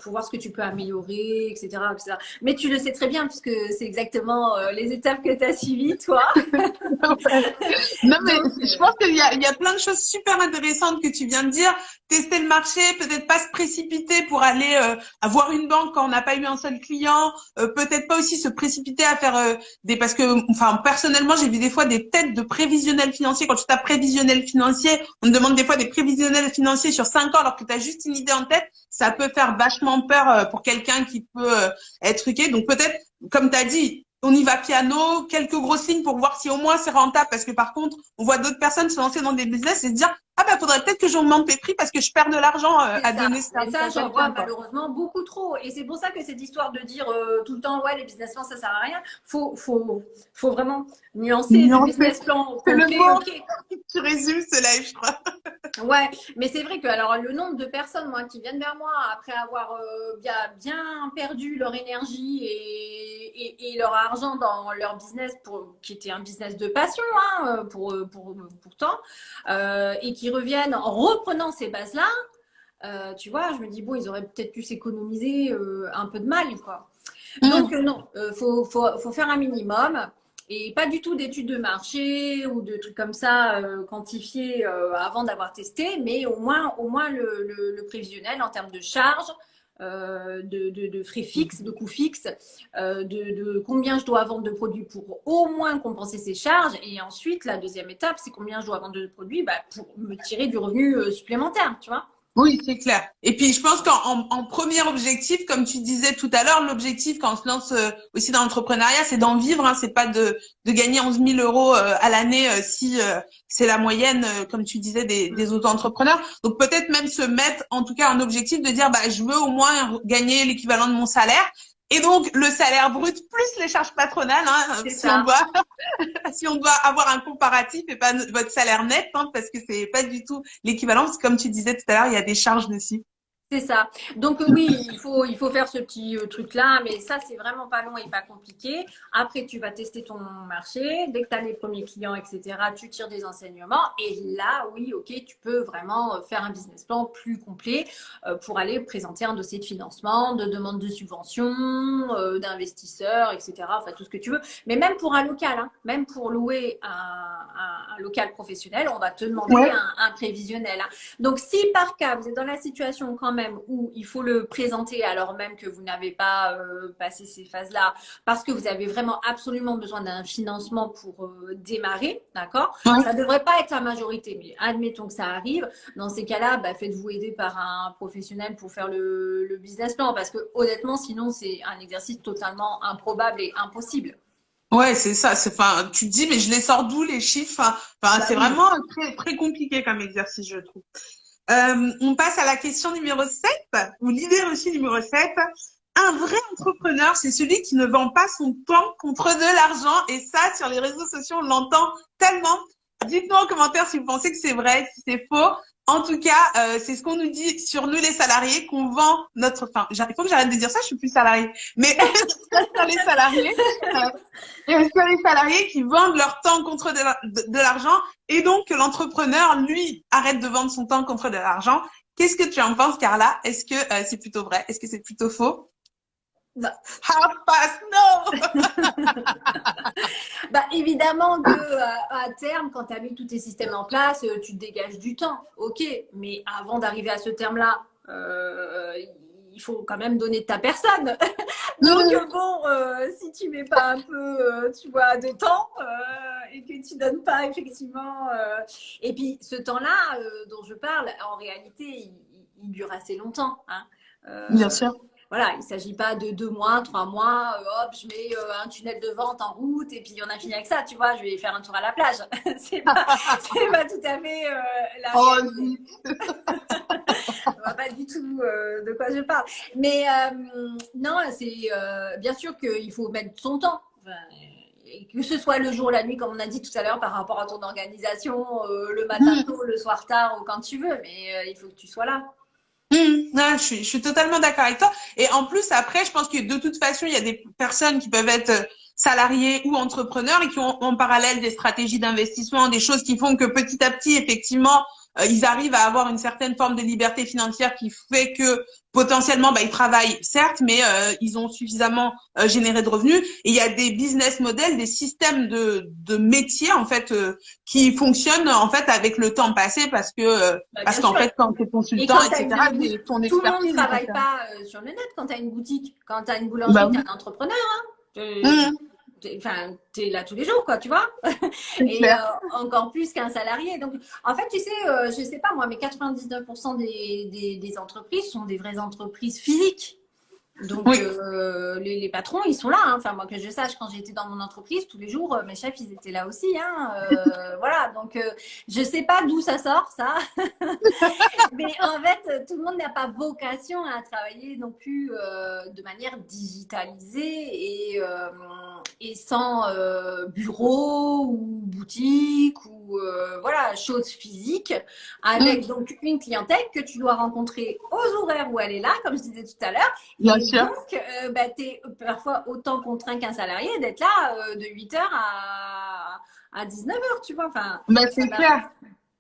pour voir ce que tu peux améliorer, etc., etc. Mais tu le sais très bien, puisque c'est exactement les étapes que tu as suivies, toi. Non, mais Donc, je pense qu'il y a plein de choses super intéressantes que tu viens de dire. Tester le marché, peut-être pas se précipiter pour aller avoir une banque quand on n'a pas eu un seul client, peut-être pas aussi se précipiter à faire parce que, enfin, personnellement, j'ai vu des fois des têtes de prévisionnel financier. Quand tu tapes prévisionnel financier, on te demande des fois des prévisionnels financiers sur 5 ans alors que tu as juste une idée en tête. Ça peut faire vachement peur pour quelqu'un qui peut être truqué. Donc peut-être, comme tu as dit, on y va piano, quelques grosses lignes pour voir si au moins c'est rentable. Parce que par contre, on voit d'autres personnes se lancer dans des business et se dire, ah bah faudrait peut-être que j'augmente mes prix parce que je perds de l'argent c'est à ça. donner ce Mais service ça, à j'en vois quelqu'un, quoi. malheureusement beaucoup trop. Et c'est pour ça que cette histoire de dire tout le temps, ouais, les business plans, ça sert à rien, faut vraiment nuancer le Nuancer. business plan C'est le complet, mot ok. qui résume ce live, je crois. Ouais, mais c'est vrai que alors le nombre de personnes moi qui viennent vers moi après avoir bien perdu leur énergie et leur argent dans leur business qui était un business de passion hein, pourtant et qui reviennent en reprenant ces bases-là, tu vois, je me dis bon ils auraient peut-être pu s'économiser un peu de mal quoi. Donc, non, faut faire un minimum et pas du tout d'études de marché ou de trucs comme ça quantifiés avant d'avoir testé, mais au moins le prévisionnel en termes de charges, de frais fixes, de coûts fixes, de combien je dois vendre de produits pour au moins compenser ces charges. Et ensuite, la deuxième étape, c'est combien je dois vendre de produits bah, pour me tirer du revenu supplémentaire, tu vois. Oui, c'est clair. Et puis, je pense qu'en premier objectif, comme tu disais tout à l'heure, l'objectif quand on se lance aussi dans l'entrepreneuriat, c'est d'en vivre. Hein, c'est pas de gagner 11 000 euros à l'année si c'est la moyenne, comme tu disais, des auto-entrepreneurs. Donc, peut-être même se mettre, en tout cas, un objectif de dire, bah, je veux au moins gagner l'équivalent de mon salaire. Et donc, le salaire brut plus les charges patronales, hein, C'est si on ça. doit si on doit avoir un comparatif et pas votre salaire net, hein, parce que c'est pas du tout l'équivalent, parce que comme tu disais tout à l'heure, il y a des charges dessus. C'est ça. Donc oui, il faut faire ce petit truc-là, mais ça, c'est vraiment pas long et pas compliqué. Après, tu vas tester ton marché. Dès que tu as les premiers clients, etc., tu tires des enseignements. Et là, oui, OK, tu peux vraiment faire un business plan plus complet pour aller présenter un dossier de financement, de demande de subvention, d'investisseurs, etc., enfin, tout ce que tu veux. Mais même pour un local, hein, même pour louer un local professionnel, on va te demander Ouais. un prévisionnel. Hein. Donc, si par cas, vous êtes dans la situation quand même où il faut le présenter alors même que vous n'avez pas passé ces phases-là, parce que vous avez vraiment absolument besoin d'un financement pour démarrer, d'accord? Ouais. Ça ne devrait pas être la majorité, mais admettons que ça arrive. Dans ces cas-là, bah, faites-vous aider par un professionnel pour faire le business plan, parce que honnêtement, sinon, c'est un exercice totalement improbable et impossible. Ouais, c'est ça. Enfin, tu te dis, mais je les sors d'où les chiffres? Enfin, Bah c'est oui. vraiment très, très compliqué comme exercice, je trouve. On passe à la question numéro 7 ou l'idée reçue numéro 7. Un vrai entrepreneur, c'est celui qui ne vend pas son temps contre de l'argent. Et ça, sur les réseaux sociaux, on l'entend tellement. Dites-nous en commentaire si vous pensez que c'est vrai, si c'est faux. En tout cas, c'est ce qu'on nous dit sur nous les salariés, qu'on vend notre... Enfin, il faut que j'arrête de dire ça, je suis plus salarié. Mais sur les salariés, sur les salariés qui vendent leur temps contre de l'argent et donc que l'entrepreneur, lui, arrête de vendre son temps contre de l'argent. Qu'est-ce que tu en penses, Carla? Est-ce que c'est plutôt vrai? Est-ce que c'est plutôt faux? Bah, Half past, no! Bah, évidemment que à terme, quand tu as mis tous tes systèmes en place, tu te dégages du temps. Ok, mais avant d'arriver à ce terme-là, il faut quand même donner de ta personne. Donc bon, si tu mets pas un peu, tu vois, de temps et que tu donnes pas effectivement, et puis ce temps-là dont je parle, en réalité, il dure assez longtemps. Hein. Bien Euh, sûr. voilà, il ne s'agit pas de 2 mois, 3 mois, hop, je mets un tunnel de vente en route et puis on a fini avec ça, tu vois, je vais faire un tour à la plage. C'est pas tout à fait la Oh, réalité. On voit pas du tout de quoi je parle. Mais non, c'est bien sûr qu'il faut mettre son temps. Enfin, et que ce soit le jour, la nuit, comme on a dit tout à l'heure, par rapport à ton organisation, le matin tôt, le soir tard, ou quand tu veux, mais il faut que tu sois là. Non, je suis totalement d'accord avec toi. Et en plus, après, je pense que de toute façon, il y a des personnes qui peuvent être salariés ou entrepreneurs et qui ont en parallèle des stratégies d'investissement, des choses qui font que petit à petit, effectivement, ils arrivent à avoir une certaine forme de liberté financière qui fait que potentiellement, bah, ils travaillent, certes, mais ils ont suffisamment généré de revenus. Et il y a des business models, des systèmes de métiers, en fait, qui fonctionnent, en fait, avec le temps passé Bah, parce bien qu'en sûr. fait, quand tu es Et consultant, quand tu as etc., ton tout le monde ne expertise, travaille etc. pas sur le net. Quand tu as une boutique, quand tu as une Bah boulangerie, tu es oui. un entrepreneur. Hein. Mmh, Enfin, tu es là tous les jours, quoi, tu vois. c'est Et clair. encore plus qu'un salarié. Donc, en fait, tu sais, je sais pas moi, mais 99% des entreprises sont des vraies entreprises physiques. Donc, Oui. les patrons, ils sont là. Hein. Enfin, moi, que je sache, quand j'étais dans mon entreprise, tous les jours, mes chefs, ils étaient là aussi. Hein. Voilà. Donc, je sais pas d'où ça sort, ça. Mais en fait, tout le monde n'a pas vocation à travailler non plus de manière digitalisée et sans bureau ou boutique ou voilà, choses physiques, Mmh, avec donc une clientèle que tu dois rencontrer aux horaires où elle est là, comme je disais tout à l'heure. bien Et sûr. donc, bah, tu es parfois autant contraint qu'un salarié d'être là de 8h à 19h, tu vois. Enfin, Bah, ça c'est clair.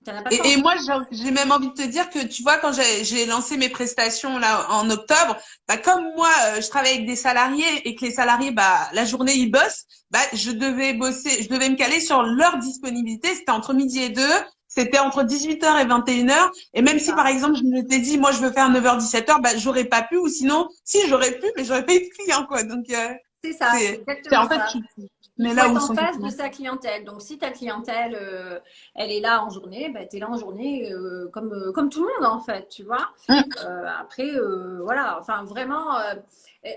n'a pas de Et sens. moi, j'ai même envie de te dire que, tu vois, quand j'ai lancé mes prestations là en octobre, bah, comme moi, je travaille avec des salariés et que les salariés, bah, la journée, ils bossent, bah, je devais bosser, je devais me caler sur leur disponibilité. C'était entre midi et 2, c'était entre 18h et 21h. Et C'est même si, par ça. exemple, je m'étais dit, moi, je veux faire 9h, 17h, bah, j'aurais pas pu, ou sinon, si, j'aurais pu, mais j'aurais pas eu de clients, quoi. Donc, C'est ça, c'est c'est exactement en fait, ça. tu Il mets faut là être où en sont tes face de clients. sa clientèle. Donc, si ta clientèle, elle est là en journée, bah, tu es là en journée comme tout le monde, en fait, tu vois. Mmh. Après, voilà, enfin, vraiment,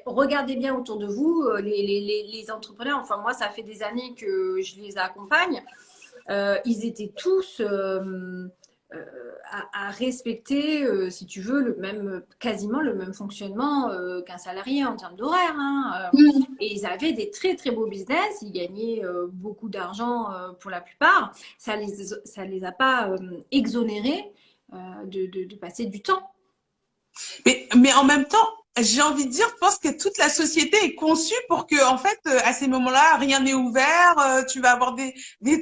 regardez bien autour de vous, les entrepreneurs. Enfin, moi, ça fait des années que je les accompagne. Ils étaient tous à respecter, si tu veux, quasiment le même fonctionnement qu'un salarié en termes d'horaire. Hein. Mmh. Et ils avaient des très très beaux business, ils gagnaient beaucoup d'argent pour la plupart. Ça les a pas exonérés de passer du temps. Mais en même temps, j'ai envie de dire, je pense que toute la société est conçue pour que, en fait, à ces moments-là, rien n'est ouvert, tu vas avoir des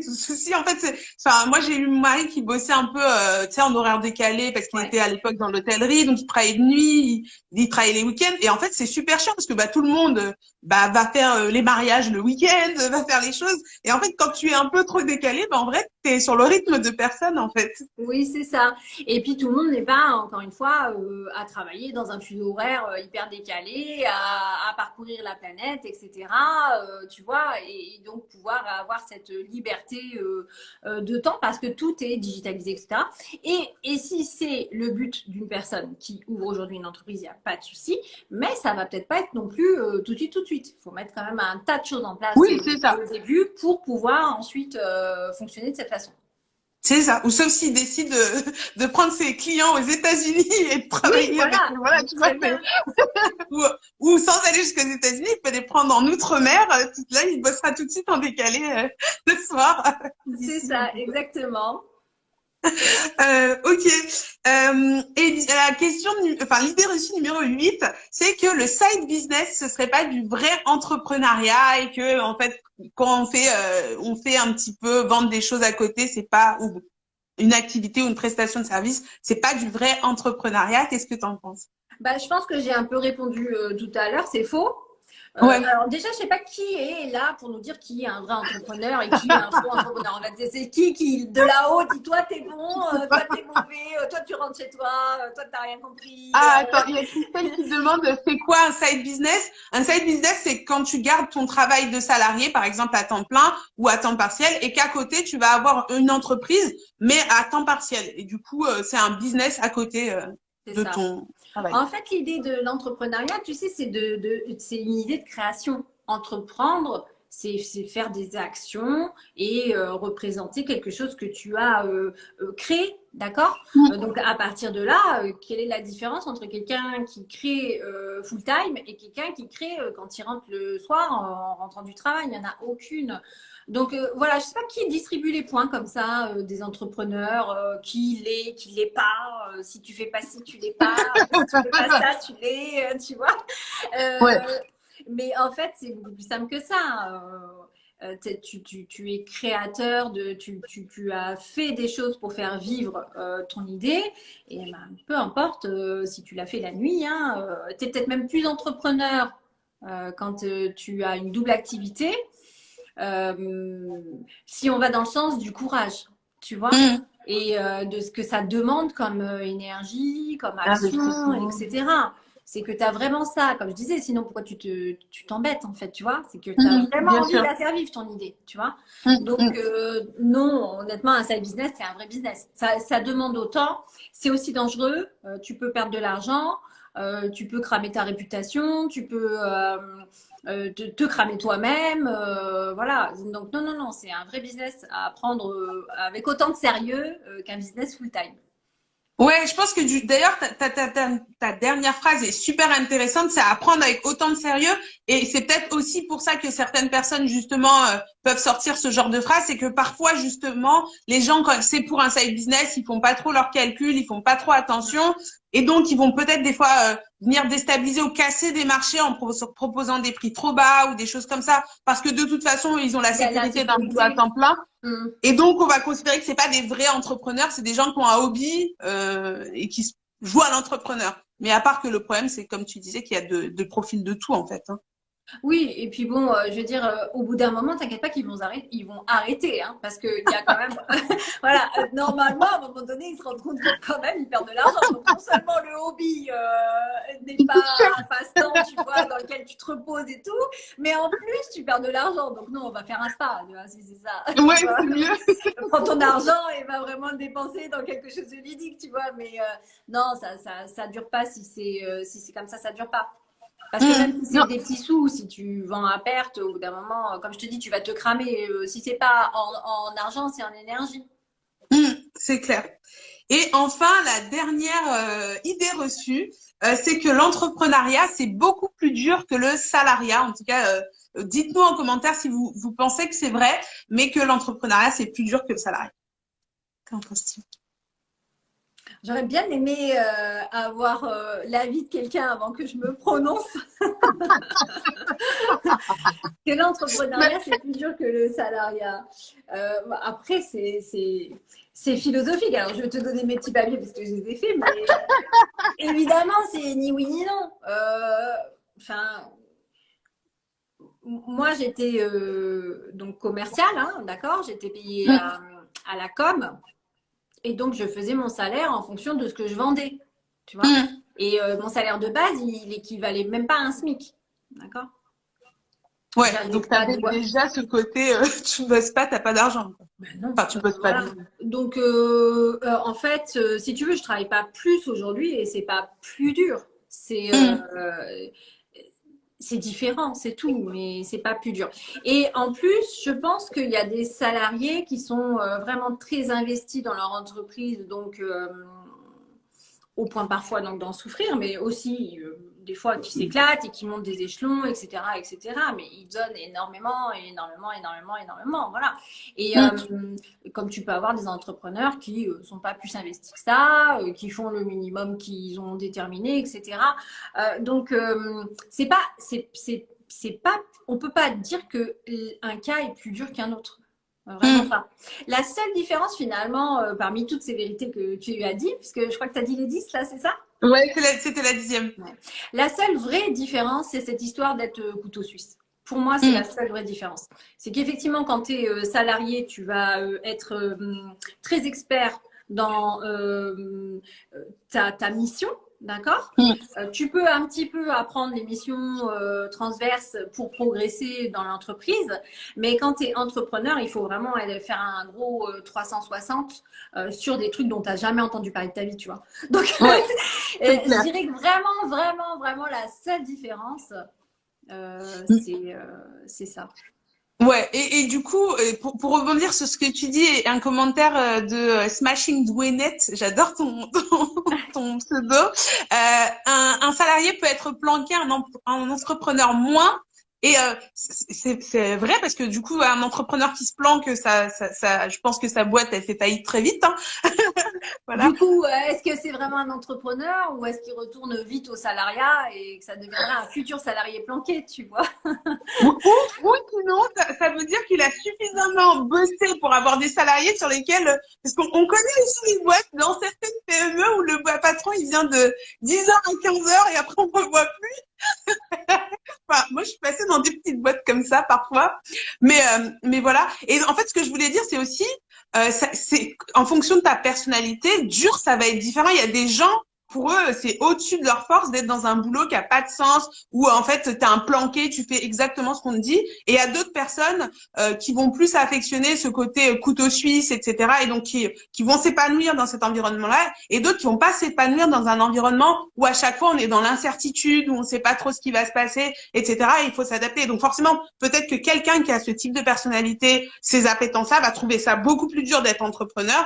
soucis. En fait, enfin, moi, j'ai eu mon mari qui bossait un peu, tu sais, en horaire décalé parce qu'il Ouais. était à l'époque dans l'hôtellerie, donc il travaillait de nuit, il travaillait les week-ends. Et en fait, c'est super chiant parce que, bah, tout le monde, bah, va faire les mariages le week-end, va faire les choses. Et en fait, quand tu es un peu trop décalé, bah, en vrai, t'es sur le rythme de personne, en fait. Oui, c'est ça. Et puis tout le monde n'est pas, encore une fois, à travailler dans un fuseau horaire hyper décalé, à parcourir la planète, etc. Tu vois, et donc pouvoir avoir cette liberté de temps parce que tout est digitalisé, etc. Et si c'est le but d'une personne qui ouvre aujourd'hui une entreprise, il n'y a pas de souci, mais ça va peut-être pas être non plus tout de suite, tout de suite. Il faut mettre quand même un tas de choses en place Oui, c'est ça. au début pour pouvoir ensuite fonctionner de cette façon. C'est ça. Ou sauf s'il décide de prendre ses clients aux États-Unis et de Oui, travailler avec eux. voilà, Voilà, tu vois, très bien. ou, ou sans aller jusqu'aux États-Unis, il peut les prendre en outre-mer. Là, il bossera tout de suite en décalé le soir. C'est ça, exactement. Ok. Et la question, enfin, l'idée reçue numéro 8, c'est que le side business, ce serait pas du vrai entrepreneuriat et que, en fait, quand on fait un petit peu vendre des choses à côté, c'est pas, ou une activité ou une prestation de service, c'est pas du vrai entrepreneuriat. Qu'est-ce que tu en penses? Bah, je pense que j'ai un peu répondu tout à l'heure, c'est faux. Ouais. Alors déjà, je sais pas qui est là pour nous dire qui est un vrai entrepreneur et qui est un faux entrepreneur. En fait, c'est qui de là-haut dit toi t'es bon, toi t'es mauvais, toi tu rentres chez toi, toi t'as rien compris. Ah, attends, il y a Christelle qui demande c'est quoi un side business? Un side business, c'est quand tu gardes ton travail de salarié, par exemple à temps plein ou à temps partiel, et qu'à côté, tu vas avoir une entreprise, mais à temps partiel. Et du coup, c'est un business à côté C'est de ça. ton travail. En fait, l'idée de l'entrepreneuriat, tu sais, c'est une idée de création. Entreprendre, c'est faire des actions et représenter quelque chose que tu as créé, d'accord? Donc, à partir de là, quelle est la différence entre quelqu'un qui crée full-time et quelqu'un qui crée quand il rentre le soir en rentrant du travail? Il n'y en a aucune. Donc voilà, je sais pas qui distribue les points comme ça, des entrepreneurs, qui l'est pas. Si tu fais pas ci, tu l'es pas. Si tu fais pas ça, tu l'es. Tu vois. Ouais. Mais en fait, c'est beaucoup plus simple que ça. Tu es créateur tu as fait des choses pour faire vivre ton idée. Et ben, peu importe si tu l'as fait la nuit, hein, tu es peut-être même plus entrepreneur quand tu as une double activité. Si on va dans le sens du courage, tu vois, et de ce que ça demande comme énergie, comme action, etc. C'est que tu as vraiment ça, comme je disais, sinon pourquoi tu t'embêtes en fait, tu vois. C'est que tu as vraiment envie de la faire vivre ton idée, tu vois. Donc non, honnêtement, un side business, c'est un vrai business. Ça demande autant, c'est aussi dangereux, tu peux perdre de l'argent, tu peux cramer ta réputation, tu peux te cramer toi-même. Voilà. Donc, non, c'est un vrai business à prendre avec autant de sérieux qu'un business full-time. Ouais, je pense que d'ailleurs, ta dernière phrase est super intéressante, c'est à prendre avec autant de sérieux. Et c'est peut-être aussi pour ça que certaines personnes, justement, peuvent sortir ce genre de phrase. C'est que parfois, justement, les gens, quand c'est pour un side business, ils font pas trop leurs calculs, ils font pas trop attention. Et donc, ils vont peut-être des fois venir déstabiliser ou casser des marchés en proposant des prix trop bas ou des choses comme ça. Parce que de toute façon, ils ont la sécurité d'un boulot à temps plein. Et donc, on va considérer que c'est pas des vrais entrepreneurs, c'est des gens qui ont un hobby et qui jouent à l'entrepreneur. Mais à part que le problème, c'est comme tu disais, qu'il y a de profils de tout en fait. Hein. Oui, et puis bon, je veux dire, au bout d'un moment, t'inquiète pas qu'ils vont arrêter, ils vont arrêter, hein, parce qu'il y a quand même, voilà, normalement, à un moment donné, ils se rendent compte que quand même, ils perdent de l'argent. Donc, non seulement le hobby n'est pas un passe-temps, tu vois, dans lequel tu te reposes et tout, mais en plus, tu perds de l'argent. Donc, non, on va faire un spa, tu vois, si c'est ça. Ouais, c'est mieux. Prends ton argent et va vraiment le dépenser dans quelque chose de ludique, tu vois, mais non, ça dure pas si c'est comme ça dure pas. Parce que même si c'est des petits sous, si tu vends à perte, au bout d'un moment, comme je te dis, tu vas te cramer. Si c'est pas en argent, c'est en énergie. C'est clair. Et enfin, la dernière idée reçue, c'est que l'entrepreneuriat, c'est beaucoup plus dur que le salariat. En tout cas, dites-nous en commentaire si vous pensez que c'est vrai, mais que l'entrepreneuriat, c'est plus dur que le salariat. Qu'en penses-tu? J'aurais bien aimé avoir l'avis de quelqu'un avant que je me prononce. Que l'entrepreneuriat, c'est plus dur que le salariat. Après, c'est philosophique. Alors, je vais te donner mes petits papiers parce que je les ai faits, mais évidemment, c'est ni oui ni non. Enfin, moi, j'étais donc commerciale, hein, d'accord? J'étais payée à la com. Et donc, je faisais mon salaire en fonction de ce que je vendais, tu vois. Et mon salaire de base, il équivalait même pas à un SMIC, d'accord. Ouais, donc tu avais déjà ce côté, tu bosses pas, t'as pas d'argent. Ben non, enfin, tu bosses pas. Voilà. Donc, en fait, si tu veux, je travaille pas plus aujourd'hui et c'est pas plus dur. C'est différent, c'est tout, mais c'est pas plus dur. Et en plus, je pense qu'il y a des salariés qui sont vraiment très investis dans leur entreprise, donc au point parfois donc d'en souffrir, mais aussi des fois qui s'éclatent et qui montent des échelons, etc., etc. Mais ils donnent énormément, énormément, énormément, énormément, voilà. Et comme tu peux avoir des entrepreneurs qui sont pas plus investis que ça, qui font le minimum qu'ils ont déterminé, etc. Donc c'est pas, on peut pas dire que un cas est plus dur qu'un autre. Vraiment pas. La seule différence finalement, parmi toutes ces vérités que tu as dit, puisque je crois que tu as dit les 10 là, c'est ça? Ouais, c'était la 10e. Ouais. La seule vraie différence, c'est cette histoire d'être couteau suisse. Pour moi, c'est la seule vraie différence. C'est qu'effectivement, quand tu es salarié, tu vas être très expert dans ta mission. D'accord. Tu peux un petit peu apprendre les missions transverses pour progresser dans l'entreprise, mais quand tu es entrepreneur, il faut vraiment faire un gros 360 sur des trucs dont tu n'as jamais entendu parler de ta vie, tu vois. Donc, je dirais que vraiment, vraiment, vraiment, la seule différence, c'est ça. Ouais, et du coup, pour rebondir sur ce que tu dis, un commentaire de Smashing Dwaynet, j'adore ton pseudo. Un salarié peut être planqué, un entrepreneur moins, Et c'est vrai parce que du coup, un entrepreneur qui se planque, je pense que sa boîte, elle fait faillite très vite. Hein. Voilà. Du coup, est-ce que c'est vraiment un entrepreneur ou est-ce qu'il retourne vite au salariat et que ça deviendra un futur salarié planqué, tu vois? Ou sinon, ça veut dire qu'il a suffisamment bossé pour avoir des salariés sur lesquels, parce qu'on connaît aussi les boîtes dans certaines PME où le patron, il vient de 10h à 15h et après on ne revoit plus. Enfin, moi, je suis passée dans des petites boîtes comme ça parfois, mais voilà. Et en fait, ce que je voulais dire, c'est aussi, c'est en fonction de ta personnalité, dur, ça va être différent. Il y a des gens, pour eux, c'est au-dessus de leur force d'être dans un boulot qui a pas de sens, où en fait, t'as un planqué, tu fais exactement ce qu'on te dit. Et il y a d'autres personnes qui vont plus affectionner ce côté couteau suisse, etc. Et donc qui vont s'épanouir dans cet environnement-là, et d'autres qui vont pas s'épanouir dans un environnement où à chaque fois on est dans l'incertitude, où on sait pas trop ce qui va se passer, etc. Et il faut s'adapter. Donc forcément, peut-être que quelqu'un qui a ce type de personnalité, ces appétences-là, va trouver ça beaucoup plus dur d'être entrepreneur.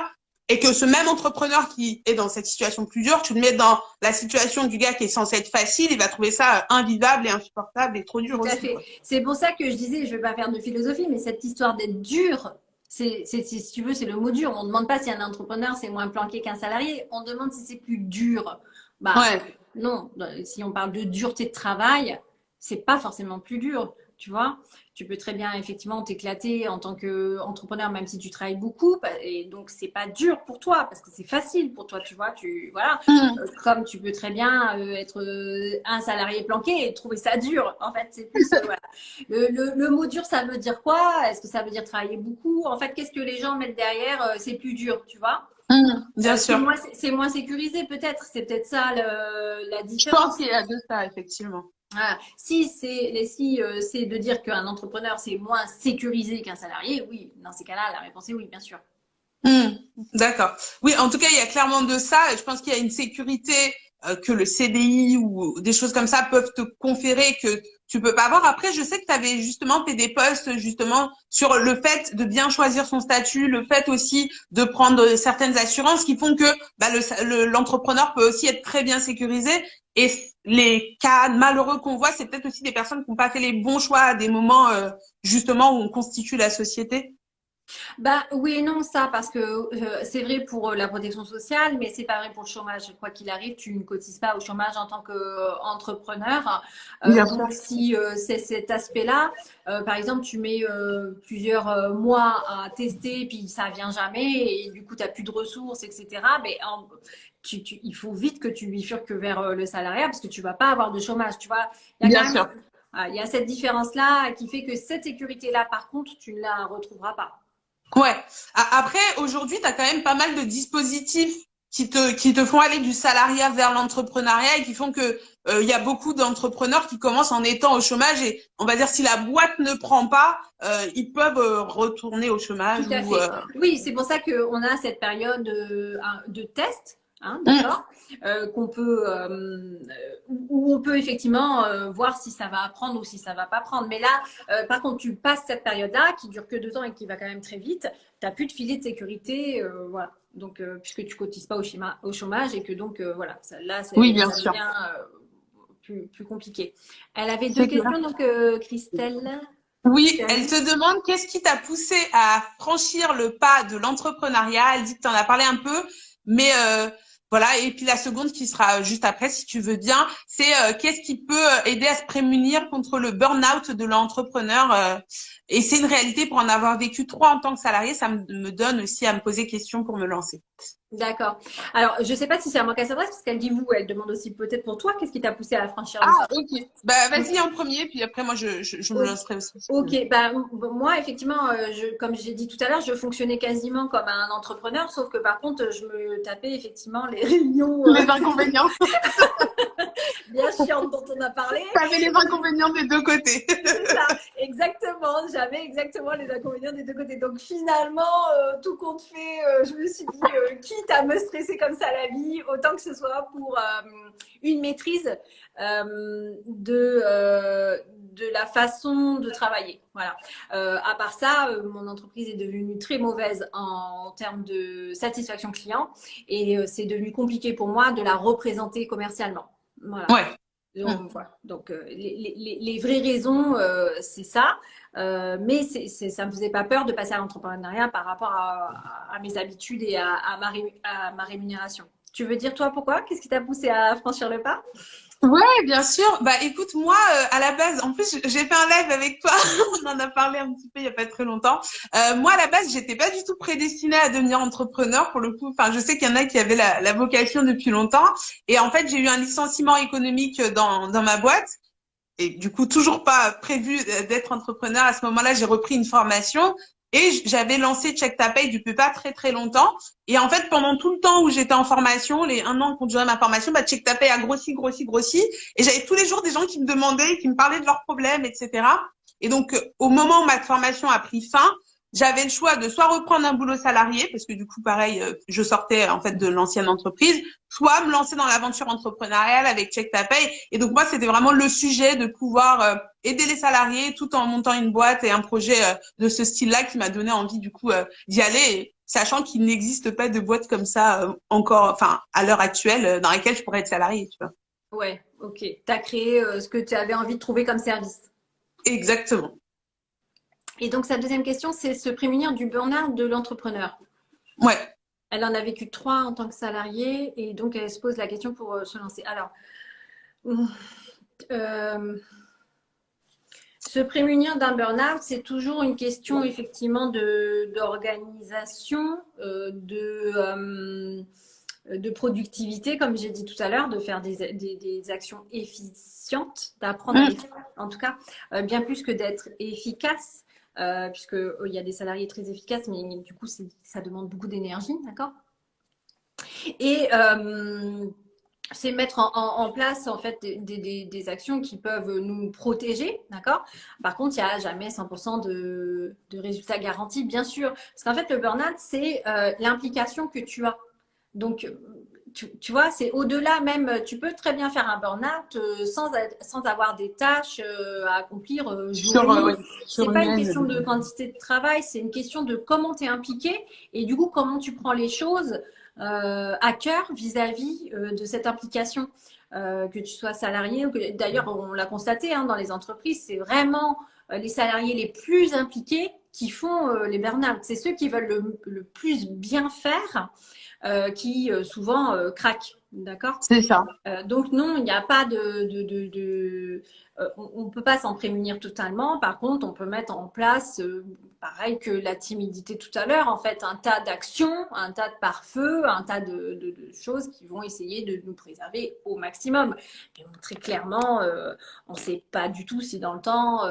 Et que ce même entrepreneur qui est dans cette situation plus dure, tu le mets dans la situation du gars qui est censé être facile, il va trouver ça invivable et insupportable et trop dur Tout à aussi. fait. Quoi. C'est pour ça que je disais, je ne vais pas faire de philosophie, mais cette histoire d'être dur, si tu veux, c'est le mot dur. On ne demande pas si un entrepreneur, c'est moins planqué qu'un salarié. On demande si c'est plus dur. Bah, Ouais. non, si on parle de dureté de travail, c'est pas forcément plus dur, tu vois. Tu peux très bien effectivement t'éclater en tant qu'entrepreneur, même si tu travailles beaucoup, et donc c'est pas dur pour toi parce que c'est facile pour toi, tu vois. Voilà, comme tu peux très bien être un salarié planqué et trouver ça dur. En fait, c'est plus voilà. Le mot dur, ça veut dire quoi? Est-ce que ça veut dire travailler beaucoup? En fait, qu'est-ce que les gens mettent derrière? C'est plus dur, tu vois. Bien sûr. C'est moins sécurisé, peut-être. C'est peut-être ça la Je différence. pense qu'il y a de ça, effectivement. Voilà. Si c'est de dire qu'un entrepreneur, c'est moins sécurisé qu'un salarié, oui, dans ces cas-là, la réponse est oui, bien sûr. D'accord. Oui, en tout cas, il y a clairement de ça. Je pense qu'il y a une sécurité que le CDI ou des choses comme ça peuvent te conférer que tu peux pas avoir. Après, je sais que tu avais justement fait des posts justement sur le fait de bien choisir son statut, le fait aussi de prendre certaines assurances qui font que bah, l'entrepreneur peut aussi être très bien sécurisé. Et les cas malheureux qu'on voit, c'est peut-être aussi des personnes qui n'ont pas fait les bons choix à des moments justement où on constitue la société. Bah oui et non, ça, parce que c'est vrai pour la protection sociale, mais c'est pas vrai pour le chômage. Quoi qu'il arrive, tu ne cotises pas au chômage en tant qu'entrepreneur. Bien sûr. Donc si c'est cet aspect-là, par exemple, tu mets plusieurs mois à tester, puis ça vient jamais, et du coup, tu n'as plus de ressources, etc. Mais il faut vite que tu bifurques vers le salariat, parce que tu vas pas avoir de chômage, tu vois. Il y a Bien sûr. il y a cette différence-là qui fait que cette sécurité-là, par contre, tu ne la retrouveras pas. Ouais. Après, aujourd'hui, tu as quand même pas mal de dispositifs qui te font aller du salariat vers l'entrepreneuriat et qui font que il y a beaucoup d'entrepreneurs qui commencent en étant au chômage et on va dire si la boîte ne prend pas, ils peuvent retourner au chômage Tout à ou fait. Oui, c'est pour ça qu'on a cette période de test, hein, d'accord, qu'on peut, où on peut effectivement voir si ça va prendre ou si ça va pas prendre. Mais là, par contre, tu passes cette période-là qui dure que 2 ans et qui va quand même très vite. Tu n'as plus de filet de sécurité, voilà. Donc, puisque tu cotises pas au chômage et que donc, voilà, là, Oui, bien ça sûr. devient plus compliqué. Elle avait deux questions, donc Christelle. Oui, elle te demande qu'est-ce qui t'a poussé à franchir le pas de l'entrepreneuriat. Elle dit que tu en as parlé un peu, mais voilà. Et puis la seconde qui sera juste après, si tu veux bien, c'est qu'est-ce qui peut aider à se prémunir contre le burn-out de l'entrepreneur. Et c'est une réalité pour en avoir vécu 3 en tant que salarié, ça me donne aussi à me poser question pour me lancer. D'accord. Alors, je ne sais pas si c'est à moi qu'elle s'adresse, parce qu'elle dit vous, elle demande aussi peut-être pour toi, qu'est-ce qui t'a poussé à franchir le pas? Ok. Bah vas-y en premier, puis après moi je me lancerai aussi. Ok, bah, moi effectivement, comme j'ai dit tout à l'heure, je fonctionnais quasiment comme un entrepreneur, sauf que par contre, je me tapais effectivement les réunions Les inconvénients. bien chiantes dont on a parlé. T'avais les inconvénients des deux côtés. C'est ça, exactement. J'avais exactement les inconvénients des deux côtés. Donc finalement, tout compte fait, je me suis dit, quitte à me stresser comme ça la vie, autant que ce soit pour une maîtrise de la façon de travailler. Voilà. À part ça, mon entreprise est devenue très mauvaise en termes de satisfaction client et c'est devenu compliqué pour moi de la représenter commercialement. Voilà. Ouais. Voilà. Donc les vraies raisons, c'est ça. Mais ça me faisait pas peur de passer à l'entrepreneuriat par rapport à mes habitudes et à ma rémunération. Tu veux dire toi pourquoi? Qu'est-ce qui t'a poussé à franchir le pas? Ouais, bien sûr. Bah, écoute, moi, à la base, en plus, j'ai fait un live avec toi. On en a parlé un petit peu il y a pas très longtemps. Moi, à la base, j'étais pas du tout prédestinée à devenir entrepreneur pour le coup. Enfin, je sais qu'il y en a qui avaient la vocation depuis longtemps. Et en fait, j'ai eu un licenciement économique dans ma boîte. Et du coup, toujours pas prévu d'être entrepreneur. À ce moment-là, j'ai repris une formation et j'avais lancé Check Ta Paye depuis pas très très longtemps. Et en fait, pendant tout le temps où j'étais en formation, les 1 an qu'on durait ma formation, bah, Check Ta Paye a grossi. Et j'avais tous les jours des gens qui me demandaient, qui me parlaient de leurs problèmes, etc. Et donc, au moment où ma formation a pris fin, j'avais le choix de soit reprendre un boulot salarié, parce que du coup, pareil, je sortais en fait de l'ancienne entreprise, soit me lancer dans l'aventure entrepreneuriale avec Check Ta Paye. Et donc moi, c'était vraiment le sujet de pouvoir aider les salariés tout en montant une boîte et un projet de ce style-là qui m'a donné envie du coup d'y aller, sachant qu'il n'existe pas de boîte comme ça encore, enfin à l'heure actuelle, dans laquelle je pourrais être salariée, tu vois. Ouais, ok. Tu as créé ce que tu avais envie de trouver comme service. Exactement. Et donc, sa deuxième question, c'est se prémunir du burn-out de l'entrepreneur. Ouais. Elle en a vécu 3 en tant que salariée et donc elle se pose la question pour se lancer. Alors, se prémunir d'un burn-out, c'est toujours une question effectivement d'organisation, de productivité, comme j'ai dit tout à l'heure, de faire des actions efficientes, d'apprendre à les faire, en tout cas, bien plus que d'être efficace. Puisqu'il y a des salariés très efficaces, mais du coup, ça demande beaucoup d'énergie, d'accord? Et c'est mettre en place, en fait, des actions qui peuvent nous protéger, d'accord? Par contre, il n'y a jamais 100% de résultats garantis, bien sûr. Parce qu'en fait, le burn-out, c'est l'implication que tu as. Donc, tu vois, c'est au-delà même, tu peux très bien faire un burn-out sans avoir des tâches à accomplir jour et nuit. C'est pas une question de quantité de travail, c'est une question de comment tu es impliqué et du coup, comment tu prends les choses à cœur vis-à-vis de cette implication. Que tu sois salarié ou que d'ailleurs, on l'a constaté dans les entreprises, c'est vraiment les salariés les plus impliqués qui font les burn-out. C'est ceux qui veulent le plus bien faire. Qui souvent craquent, d'accord? C'est ça. Donc non, il n'y a pas on ne peut pas s'en prémunir totalement. Par contre, on peut mettre en place, pareil que la timidité tout à l'heure, en fait, un tas d'actions, un tas de pare-feu, un tas de choses qui vont essayer de nous préserver au maximum. Mais bon, très clairement, on ne sait pas du tout si dans le temps,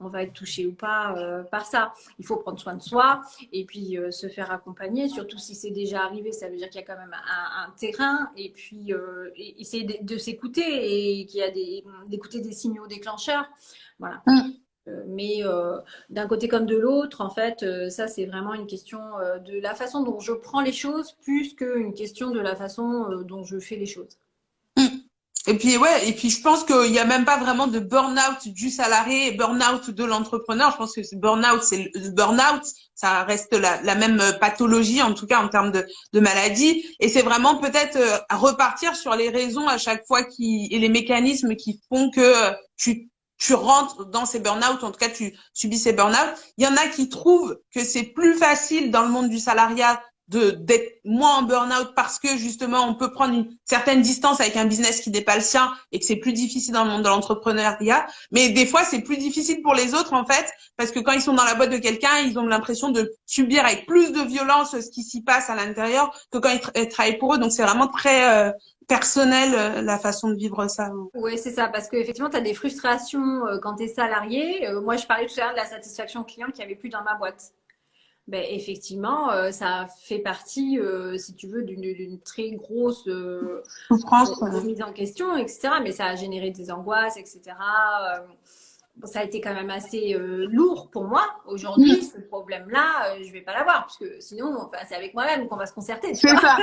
on va être touché ou pas par ça. Il faut prendre soin de soi et puis se faire accompagner, surtout si c'est déjà arrivé, ça veut dire qu'il y a quand même un terrain et puis essayer de s'écouter et qu'il y a d'écouter des signaux déclencheurs. Voilà. Mais d'un côté comme de l'autre, en fait, ça c'est vraiment une question de la façon dont je prends les choses plus qu'une question de la façon dont je fais les choses. Et puis ouais, et puis je pense qu'il y a même pas vraiment de burn-out du salarié et burn-out de l'entrepreneur. Je pense que burn-out, c'est le burn-out, ça reste la même pathologie en tout cas en termes de maladie. Et c'est vraiment peut-être à repartir sur les raisons à chaque fois et les mécanismes qui font que tu rentres dans ces burn-out, en tout cas tu subis ces burn-out. Il y en a qui trouvent que c'est plus facile dans le monde du salariat d'être moins en burn-out parce que justement on peut prendre une certaine distance avec un business qui n'est pas le sien et que c'est plus difficile dans le monde de l'entrepreneuriat. Mais des fois c'est plus difficile pour les autres en fait parce que quand ils sont dans la boîte de quelqu'un, ils ont l'impression de subir avec plus de violence ce qui s'y passe à l'intérieur que quand ils travaillent pour eux. Donc c'est vraiment très personnel la façon de vivre ça. Oui, c'est ça, parce qu'effectivement, tu as des frustrations quand tu es salarié. Moi, je parlais tout à l'heure de la satisfaction client qu'il n'y avait plus dans ma boîte. Ben, effectivement, ça fait partie, si tu veux, d'une très grosse souffrance, remise en question, etc. Mais ça a généré des angoisses, etc. Ça a été quand même assez lourd pour moi. Aujourd'hui, ce problème-là, je ne vais pas l'avoir, parce que sinon, enfin, c'est avec moi-même qu'on va se concerter. C'est ça.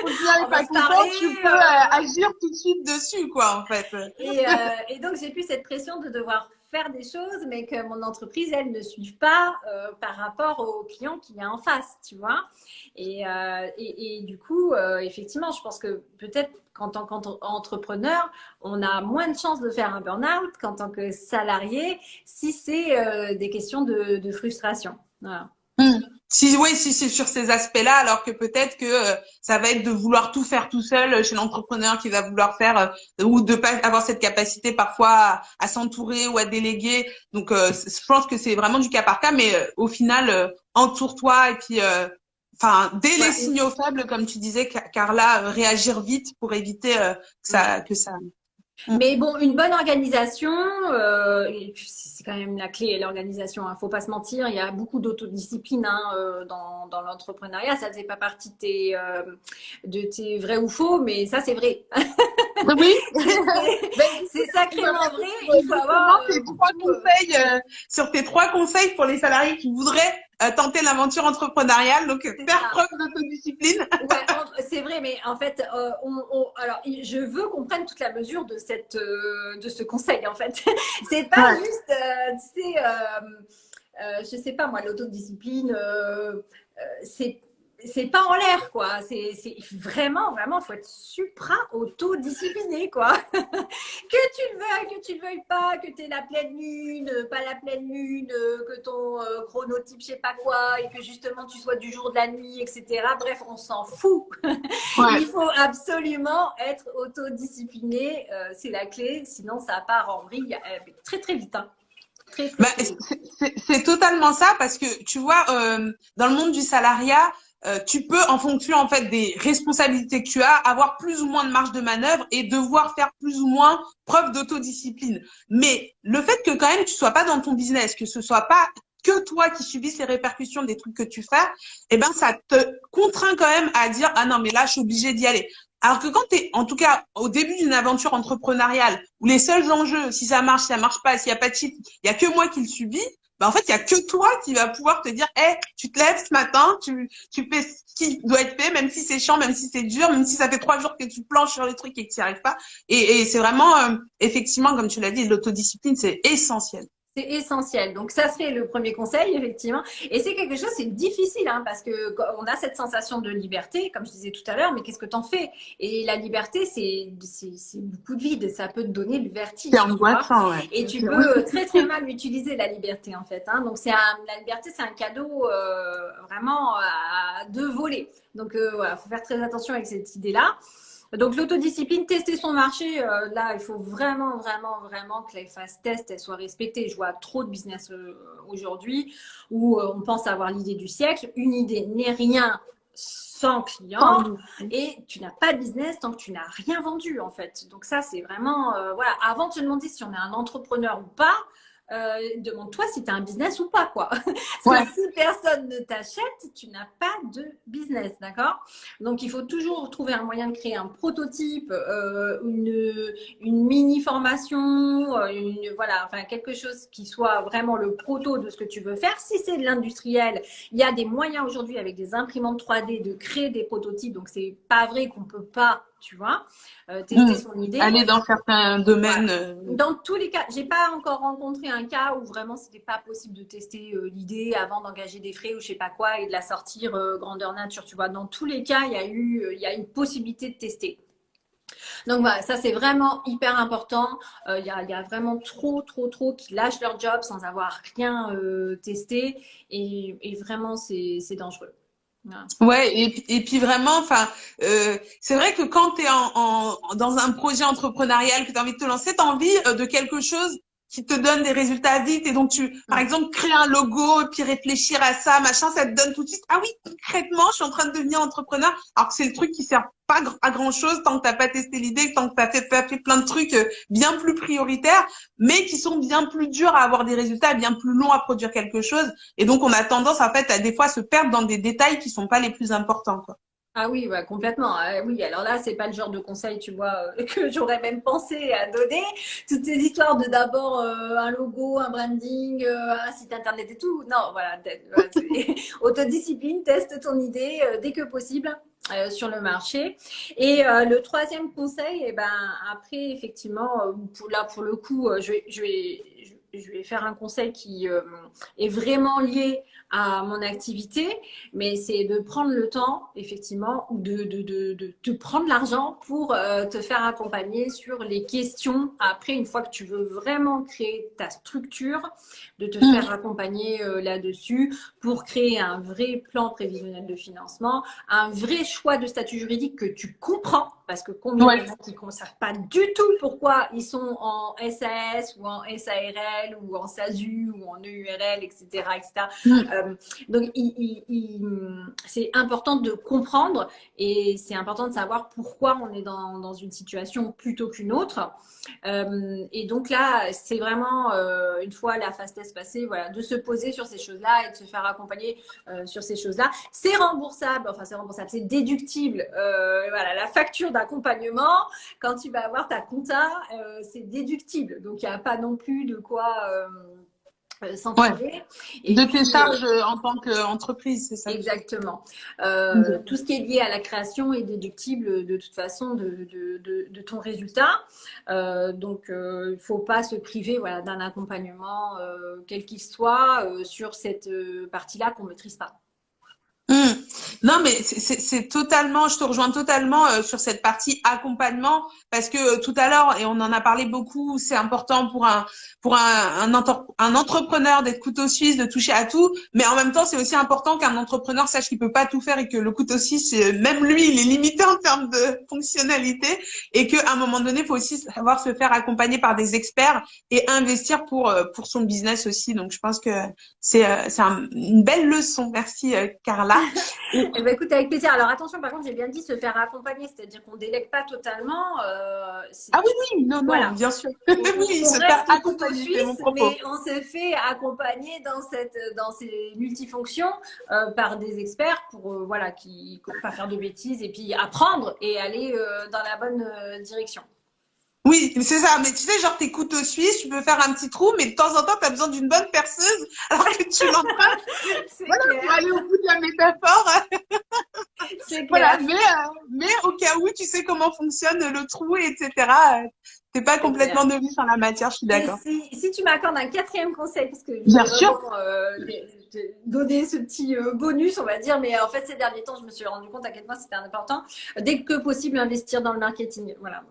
On va se parler, tu peux agir tout de suite dessus, quoi, en fait. Et donc, j'ai plus cette pression de devoir faire des choses, mais que mon entreprise, elle, ne suive pas par rapport au client qui est en face, tu vois. Et du coup, effectivement, je pense que peut-être qu'en tant qu'entrepreneur, on a moins de chances de faire un burn-out qu'en tant que salarié si c'est des questions de frustration. Voilà. Si, oui, si c'est sur ces aspects-là, alors que peut-être que ça va être de vouloir tout faire tout seul chez l'entrepreneur qui va vouloir faire ou de pas avoir cette capacité parfois à s'entourer ou à déléguer. Donc, je pense que c'est vraiment du cas par cas, mais au final, entoure-toi et puis, enfin, dès les Ouais. signaux faibles, comme tu disais, Carla, réagir vite pour éviter que ça. Mais bon, une bonne organisation, et puis c'est quand même la clé, l'organisation. Hein, faut pas se mentir, il y a beaucoup d'autodiscipline hein, dans l'entrepreneuriat. Ça faisait pas partie de tes vrais ou faux, mais ça c'est vrai. Oui. C'est sacrément vrai. Il faut avoir sur tes 3 conseils pour les salariés qui voudraient tenter l'aventure entrepreneuriale. Donc, faire ça. preuve d'autodiscipline. Ouais, c'est vrai, mais en fait, alors, je veux qu'on prenne toute la mesure de de ce conseil, en fait. C'est pas juste, tu sais, je sais pas moi, l'autodiscipline, c'est pas en l'air, quoi. C'est vraiment, faut être supra-autodiscipliné, quoi. Que tu le veuilles pas, que tu aies la pleine lune, pas la pleine lune, que ton chronotype, je sais pas quoi, et que justement tu sois du jour, de la nuit, etc. Bref, on s'en fout. Ouais. Il faut absolument être autodiscipliné, c'est la clé, sinon ça part en vrille très très vite. Hein. Très, très, Bah, très vite. c'est totalement ça parce que tu vois, dans le monde du salariat, tu peux, en fonction en fait des responsabilités que tu as, avoir plus ou moins de marge de manœuvre et devoir faire plus ou moins preuve d'autodiscipline. Mais le fait que quand même tu sois pas dans ton business, que ce soit pas que toi qui subisses les répercussions des trucs que tu fais, eh ben ça te contraint quand même à dire ah non mais là je suis obligée d'y aller. Alors que quand tu es, en tout cas, au début d'une aventure entrepreneuriale, où les seuls enjeux, si ça marche pas, s'il y a pas de chiffre, il y a que moi qui le subis, ben en fait, il y a que toi qui va pouvoir te dire, hey, tu te lèves ce matin, tu fais ce qui doit être fait, même si c'est chiant, même si c'est dur, même si ça fait 3 jours que tu planches sur les trucs et que tu n'y arrives pas. Et c'est vraiment, effectivement, comme tu l'as dit, l'autodiscipline, c'est essentiel. C'est essentiel. Donc, ça serait le premier conseil, effectivement. Et c'est quelque chose, c'est difficile, hein, parce que on a cette sensation de liberté, comme je disais tout à l'heure, mais qu'est-ce que t'en fais? Et la liberté, c'est beaucoup de vide. Ça peut te donner le vertige. C'est angoissant, ouais. Et tu peux très, très mal utiliser la liberté, en fait. Hein. Donc, la liberté, c'est un cadeau vraiment à 2 volets. Donc, voilà, faut faire très attention avec cette idée-là. Donc l'autodiscipline, tester son marché, là, il faut vraiment, vraiment, vraiment que les phases test elles soient respectées. Je vois trop de business aujourd'hui où on pense avoir l'idée du siècle. Une idée n'est rien sans client et tu n'as pas de business tant que tu n'as rien vendu en fait. Donc ça, c'est vraiment, voilà, avant de se demander si on est un entrepreneur ou pas, demande-toi si tu as un business ou pas, quoi. Parce que si personne ne t'achète, tu n'as pas de business, d'accord? Donc, il faut toujours trouver un moyen de créer un prototype, une mini-formation, voilà, enfin, quelque chose qui soit vraiment le proto de ce que tu veux faire. Si c'est de l'industriel, il y a des moyens aujourd'hui avec des imprimantes 3D de créer des prototypes. Donc, c'est pas vrai qu'on peut pas, tu vois, tester son idée. Aller dans certains domaines. Voilà. Dans tous les cas, j'ai pas encore rencontré un cas où vraiment c'était pas possible de tester l'idée avant d'engager des frais ou je sais pas quoi et de la sortir grandeur nature. Tu vois, dans tous les cas, il y a une possibilité de tester. Donc voilà, ça c'est vraiment hyper important. Il y a vraiment trop qui lâchent leur job sans avoir rien testé et vraiment c'est dangereux. Voilà. Ouais, et puis vraiment, enfin, c'est vrai que quand tu es dans un projet entrepreneurial, que tu as envie de te lancer, tu as envie de quelque chose qui te donne des résultats vite. Et donc, par exemple, créer un logo, et puis réfléchir à ça, machin, ça te donne tout de suite. Ah oui, concrètement, je suis en train de devenir entrepreneur. Alors que c'est le truc qui sert pas à grand chose tant que t'as pas testé l'idée, tant que t'as fait plein de trucs bien plus prioritaires, mais qui sont bien plus durs à avoir des résultats, bien plus longs à produire quelque chose. Et donc, on a tendance, en fait, à des fois se perdre dans des détails qui sont pas les plus importants, quoi. Ah oui, bah, complètement. Oui, alors là, c'est pas le genre de conseil, tu vois, que j'aurais même pensé à donner. Toutes ces histoires de d'abord un logo, un branding, un site internet et tout. Non, voilà, autodiscipline, teste ton idée dès que possible. Sur le marché. Et le troisième conseil, eh ben, après, effectivement, pour le coup, je vais faire un conseil qui est vraiment lié à mon activité, mais c'est de prendre le temps, effectivement, de prendre l'argent pour te faire accompagner sur les questions. Après, une fois que tu veux vraiment créer ta structure, de te faire accompagner là-dessus pour créer un vrai plan prévisionnel de financement, un vrai choix de statut juridique que tu comprends, parce que combien de gens qui ne savent pas du tout pourquoi ils sont en SAS ou en SARL ou en SASU ou en EURL, etc. etc. Donc, c'est important de comprendre et c'est important de savoir pourquoi on est dans une situation plutôt qu'une autre. Et donc là, c'est vraiment, une fois la phase test passée, voilà, de se poser sur ces choses-là et de se faire accompagner sur ces choses-là. C'est remboursable, c'est déductible. Voilà, la facture d'accompagnement, quand tu vas avoir ta compta, c'est déductible. Donc, il n'y a pas non plus de quoi s'en priver. Et de tes charges en tant qu'entreprise, c'est ça? Exactement. Tout ce qui est lié à la création est déductible de toute façon de ton résultat. Donc, il ne faut pas se priver voilà, d'un accompagnement, quel qu'il soit, sur cette partie-là qu'on ne maîtrise pas. Non, mais c'est totalement, je te rejoins totalement sur cette partie accompagnement parce que tout à l'heure, et on en a parlé beaucoup, c'est important pour un entrepreneur d'être couteau suisse, de toucher à tout, mais en même temps, c'est aussi important qu'un entrepreneur sache qu'il peut pas tout faire et que le couteau suisse, même lui, il est limité en termes de fonctionnalité et qu'à un moment donné, il faut aussi savoir se faire accompagner par des experts et investir pour son business aussi. Donc, je pense que c'est une belle leçon. Merci, Carla. Eh ben, écoute, avec plaisir. Alors attention, par contre, j'ai bien dit se faire accompagner, c'est-à-dire qu'on ne délègue pas totalement. Ah oui, oui, non, voilà. bien sûr. Oui, on reste accompagner, mais on se fait accompagner dans ces multifonctions par des experts pour voilà, qui ne pas faire de bêtises et puis apprendre et aller dans la bonne direction. Oui, c'est ça. Mais tu sais, genre, tes couteaux suisses, tu peux faire un petit trou, mais de temps en temps, tu as besoin d'une bonne perceuse alors que tu l'empruntes. Voilà, pour aller au bout de la métaphore. C'est voilà, mais au cas où, tu sais comment fonctionne le trou, etc. T'es pas complètement novice en la matière, je suis d'accord. Si tu m'accordes un 4e conseil, parce que bien sûr, donner ce petit bonus, on va dire, mais en fait ces derniers temps, je me suis rendu compte à quel point c'était important. Dès que possible, investir dans le marketing. Voilà,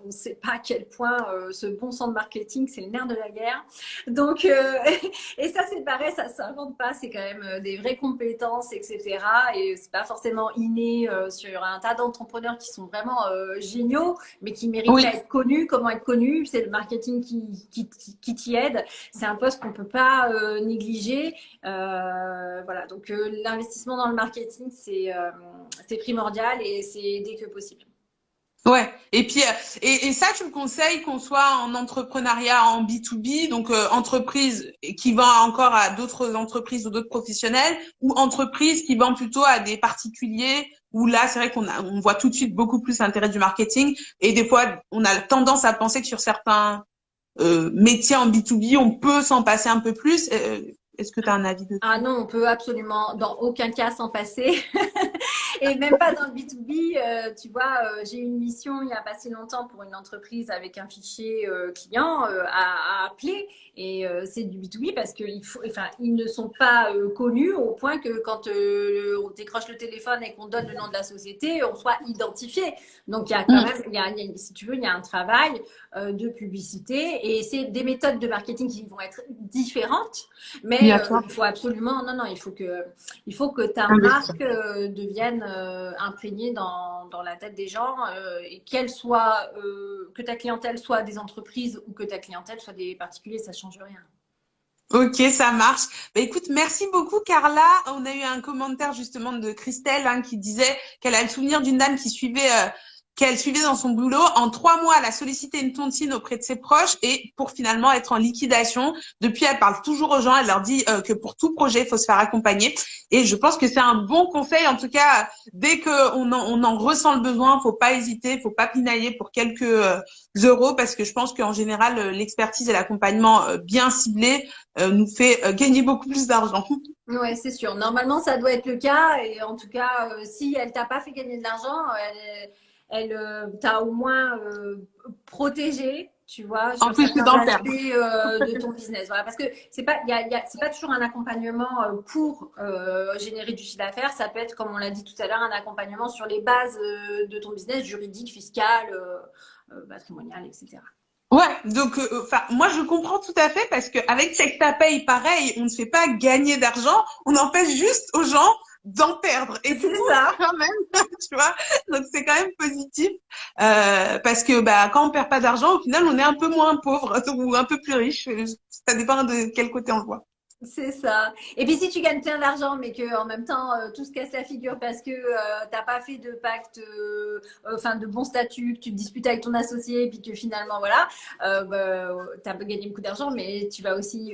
on ne sait pas à quel point ce bon sens de marketing, c'est le nerf de la guerre. Donc, et ça c'est pareil, ça s'invente pas, c'est quand même des vraies compétences, etc. Et c'est pas forcément inné sur un tas d'entrepreneurs qui sont vraiment géniaux, mais qui méritent d'être connus. Comment être connu, c'est le marketing qui t'y aide. C'est un poste qu'on ne peut pas négliger. Voilà, donc l'investissement dans le marketing, c'est primordial et c'est dès que possible. Ouais, et puis et ça tu me conseilles qu'on soit en entrepreneuriat en B2B, donc entreprise qui vend encore à d'autres entreprises ou d'autres professionnels, ou entreprise qui vend plutôt à des particuliers, où là c'est vrai on voit tout de suite beaucoup plus l'intérêt du marketing, et des fois on a tendance à penser que sur certains métiers en B2B on peut s'en passer un peu plus. Est-ce que tu as un avis dessus? Ah non, on peut absolument dans aucun cas s'en passer. Et même pas dans le B2B, tu vois, j'ai eu une mission il n'y a pas si longtemps pour une entreprise avec un fichier client à appeler. Et c'est du B2B parce ils ne sont pas connus au point que quand on décroche le téléphone et qu'on donne le nom de la société, on soit identifié. Donc il y a quand même, si tu veux, il y a un travail de publicité et c'est des méthodes de marketing qui vont être différentes. Mais il faut absolument, il faut que ta marque devienne imprégnée dans la tête des gens et que ta clientèle soit des entreprises ou que ta clientèle soit des particuliers, ça change rien. Ok, ça marche. Bah, écoute, merci beaucoup, Carla. On a eu un commentaire justement de Christelle qui disait qu'elle a le souvenir d'une dame qu'elle suivait dans son boulot. En 3 mois, elle a sollicité une tontine auprès de ses proches et pour finalement être en liquidation. Depuis, elle parle toujours aux gens. Elle leur dit que pour tout projet, il faut se faire accompagner. Et je pense que c'est un bon conseil. En tout cas, dès qu'on en ressent le besoin, faut pas hésiter, faut pas pinailler pour quelques euros parce que je pense qu'en général, l'expertise et l'accompagnement bien ciblé nous fait gagner beaucoup plus d'argent. Ouais, c'est sûr. Normalement, ça doit être le cas. Et en tout cas, si elle t'a pas fait gagner de l'argent, elle t'a au moins protégé tu vois, En sur plus que certains d'en aspects perdre. de ton business. Voilà, parce que c'est pas, c'est pas toujours un accompagnement pour générer du chiffre d'affaires. Ça peut être, comme on l'a dit tout à l'heure, un accompagnement sur les bases de ton business, juridique, fiscal, patrimonial, etc. Ouais, donc enfin moi je comprends tout à fait parce que avec Check Ta Paye, pareil, on ne fait pas gagner d'argent, on empêche juste aux gens d'en perdre. Et du C'est coup, ça. quand même, tu vois, donc c'est quand même positif parce que bah quand on perd pas d'argent, au final, on est un peu moins pauvre ou un peu plus riche. Ça dépend de quel côté on le voit. C'est ça. Et puis si tu gagnes plein d'argent, mais que en même temps tout se casse la figure parce que t'as pas fait de pacte, enfin de bon statut, que tu te disputes avec ton associé, et puis que finalement voilà, t'as gagné beaucoup d'argent, mais tu vas aussi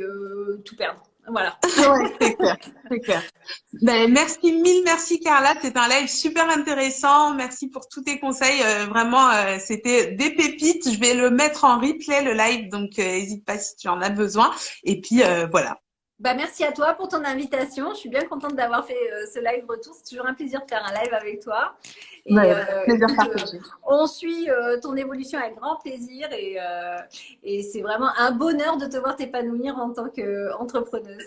tout perdre. Voilà. Ouais, c'est clair, c'est clair. Ben, merci, mille merci Carla, c'était un live super intéressant. Merci pour tous tes conseils. Vraiment, c'était des pépites. Je vais le mettre en replay le live, donc n'hésite pas si tu en as besoin. Et puis voilà. Bah, merci à toi pour ton invitation. Je suis bien contente d'avoir fait ce live retour. C'est toujours un plaisir de faire un live avec toi. Et Ouais, plaisir écoute, partagé. on suit ton évolution avec grand plaisir et c'est vraiment un bonheur de te voir t'épanouir en tant qu'entrepreneuse.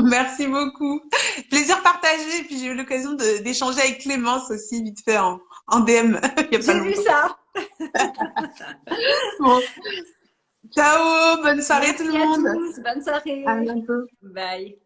Merci beaucoup. Plaisir partagé. Et puis j'ai eu l'occasion d'échanger avec Clémence aussi vite fait en DM il y a pas J'ai vu longtemps. ça. Bon, ciao, bonne soirée tout Merci le à monde. tous. Bonne À soirée. bientôt. Bye.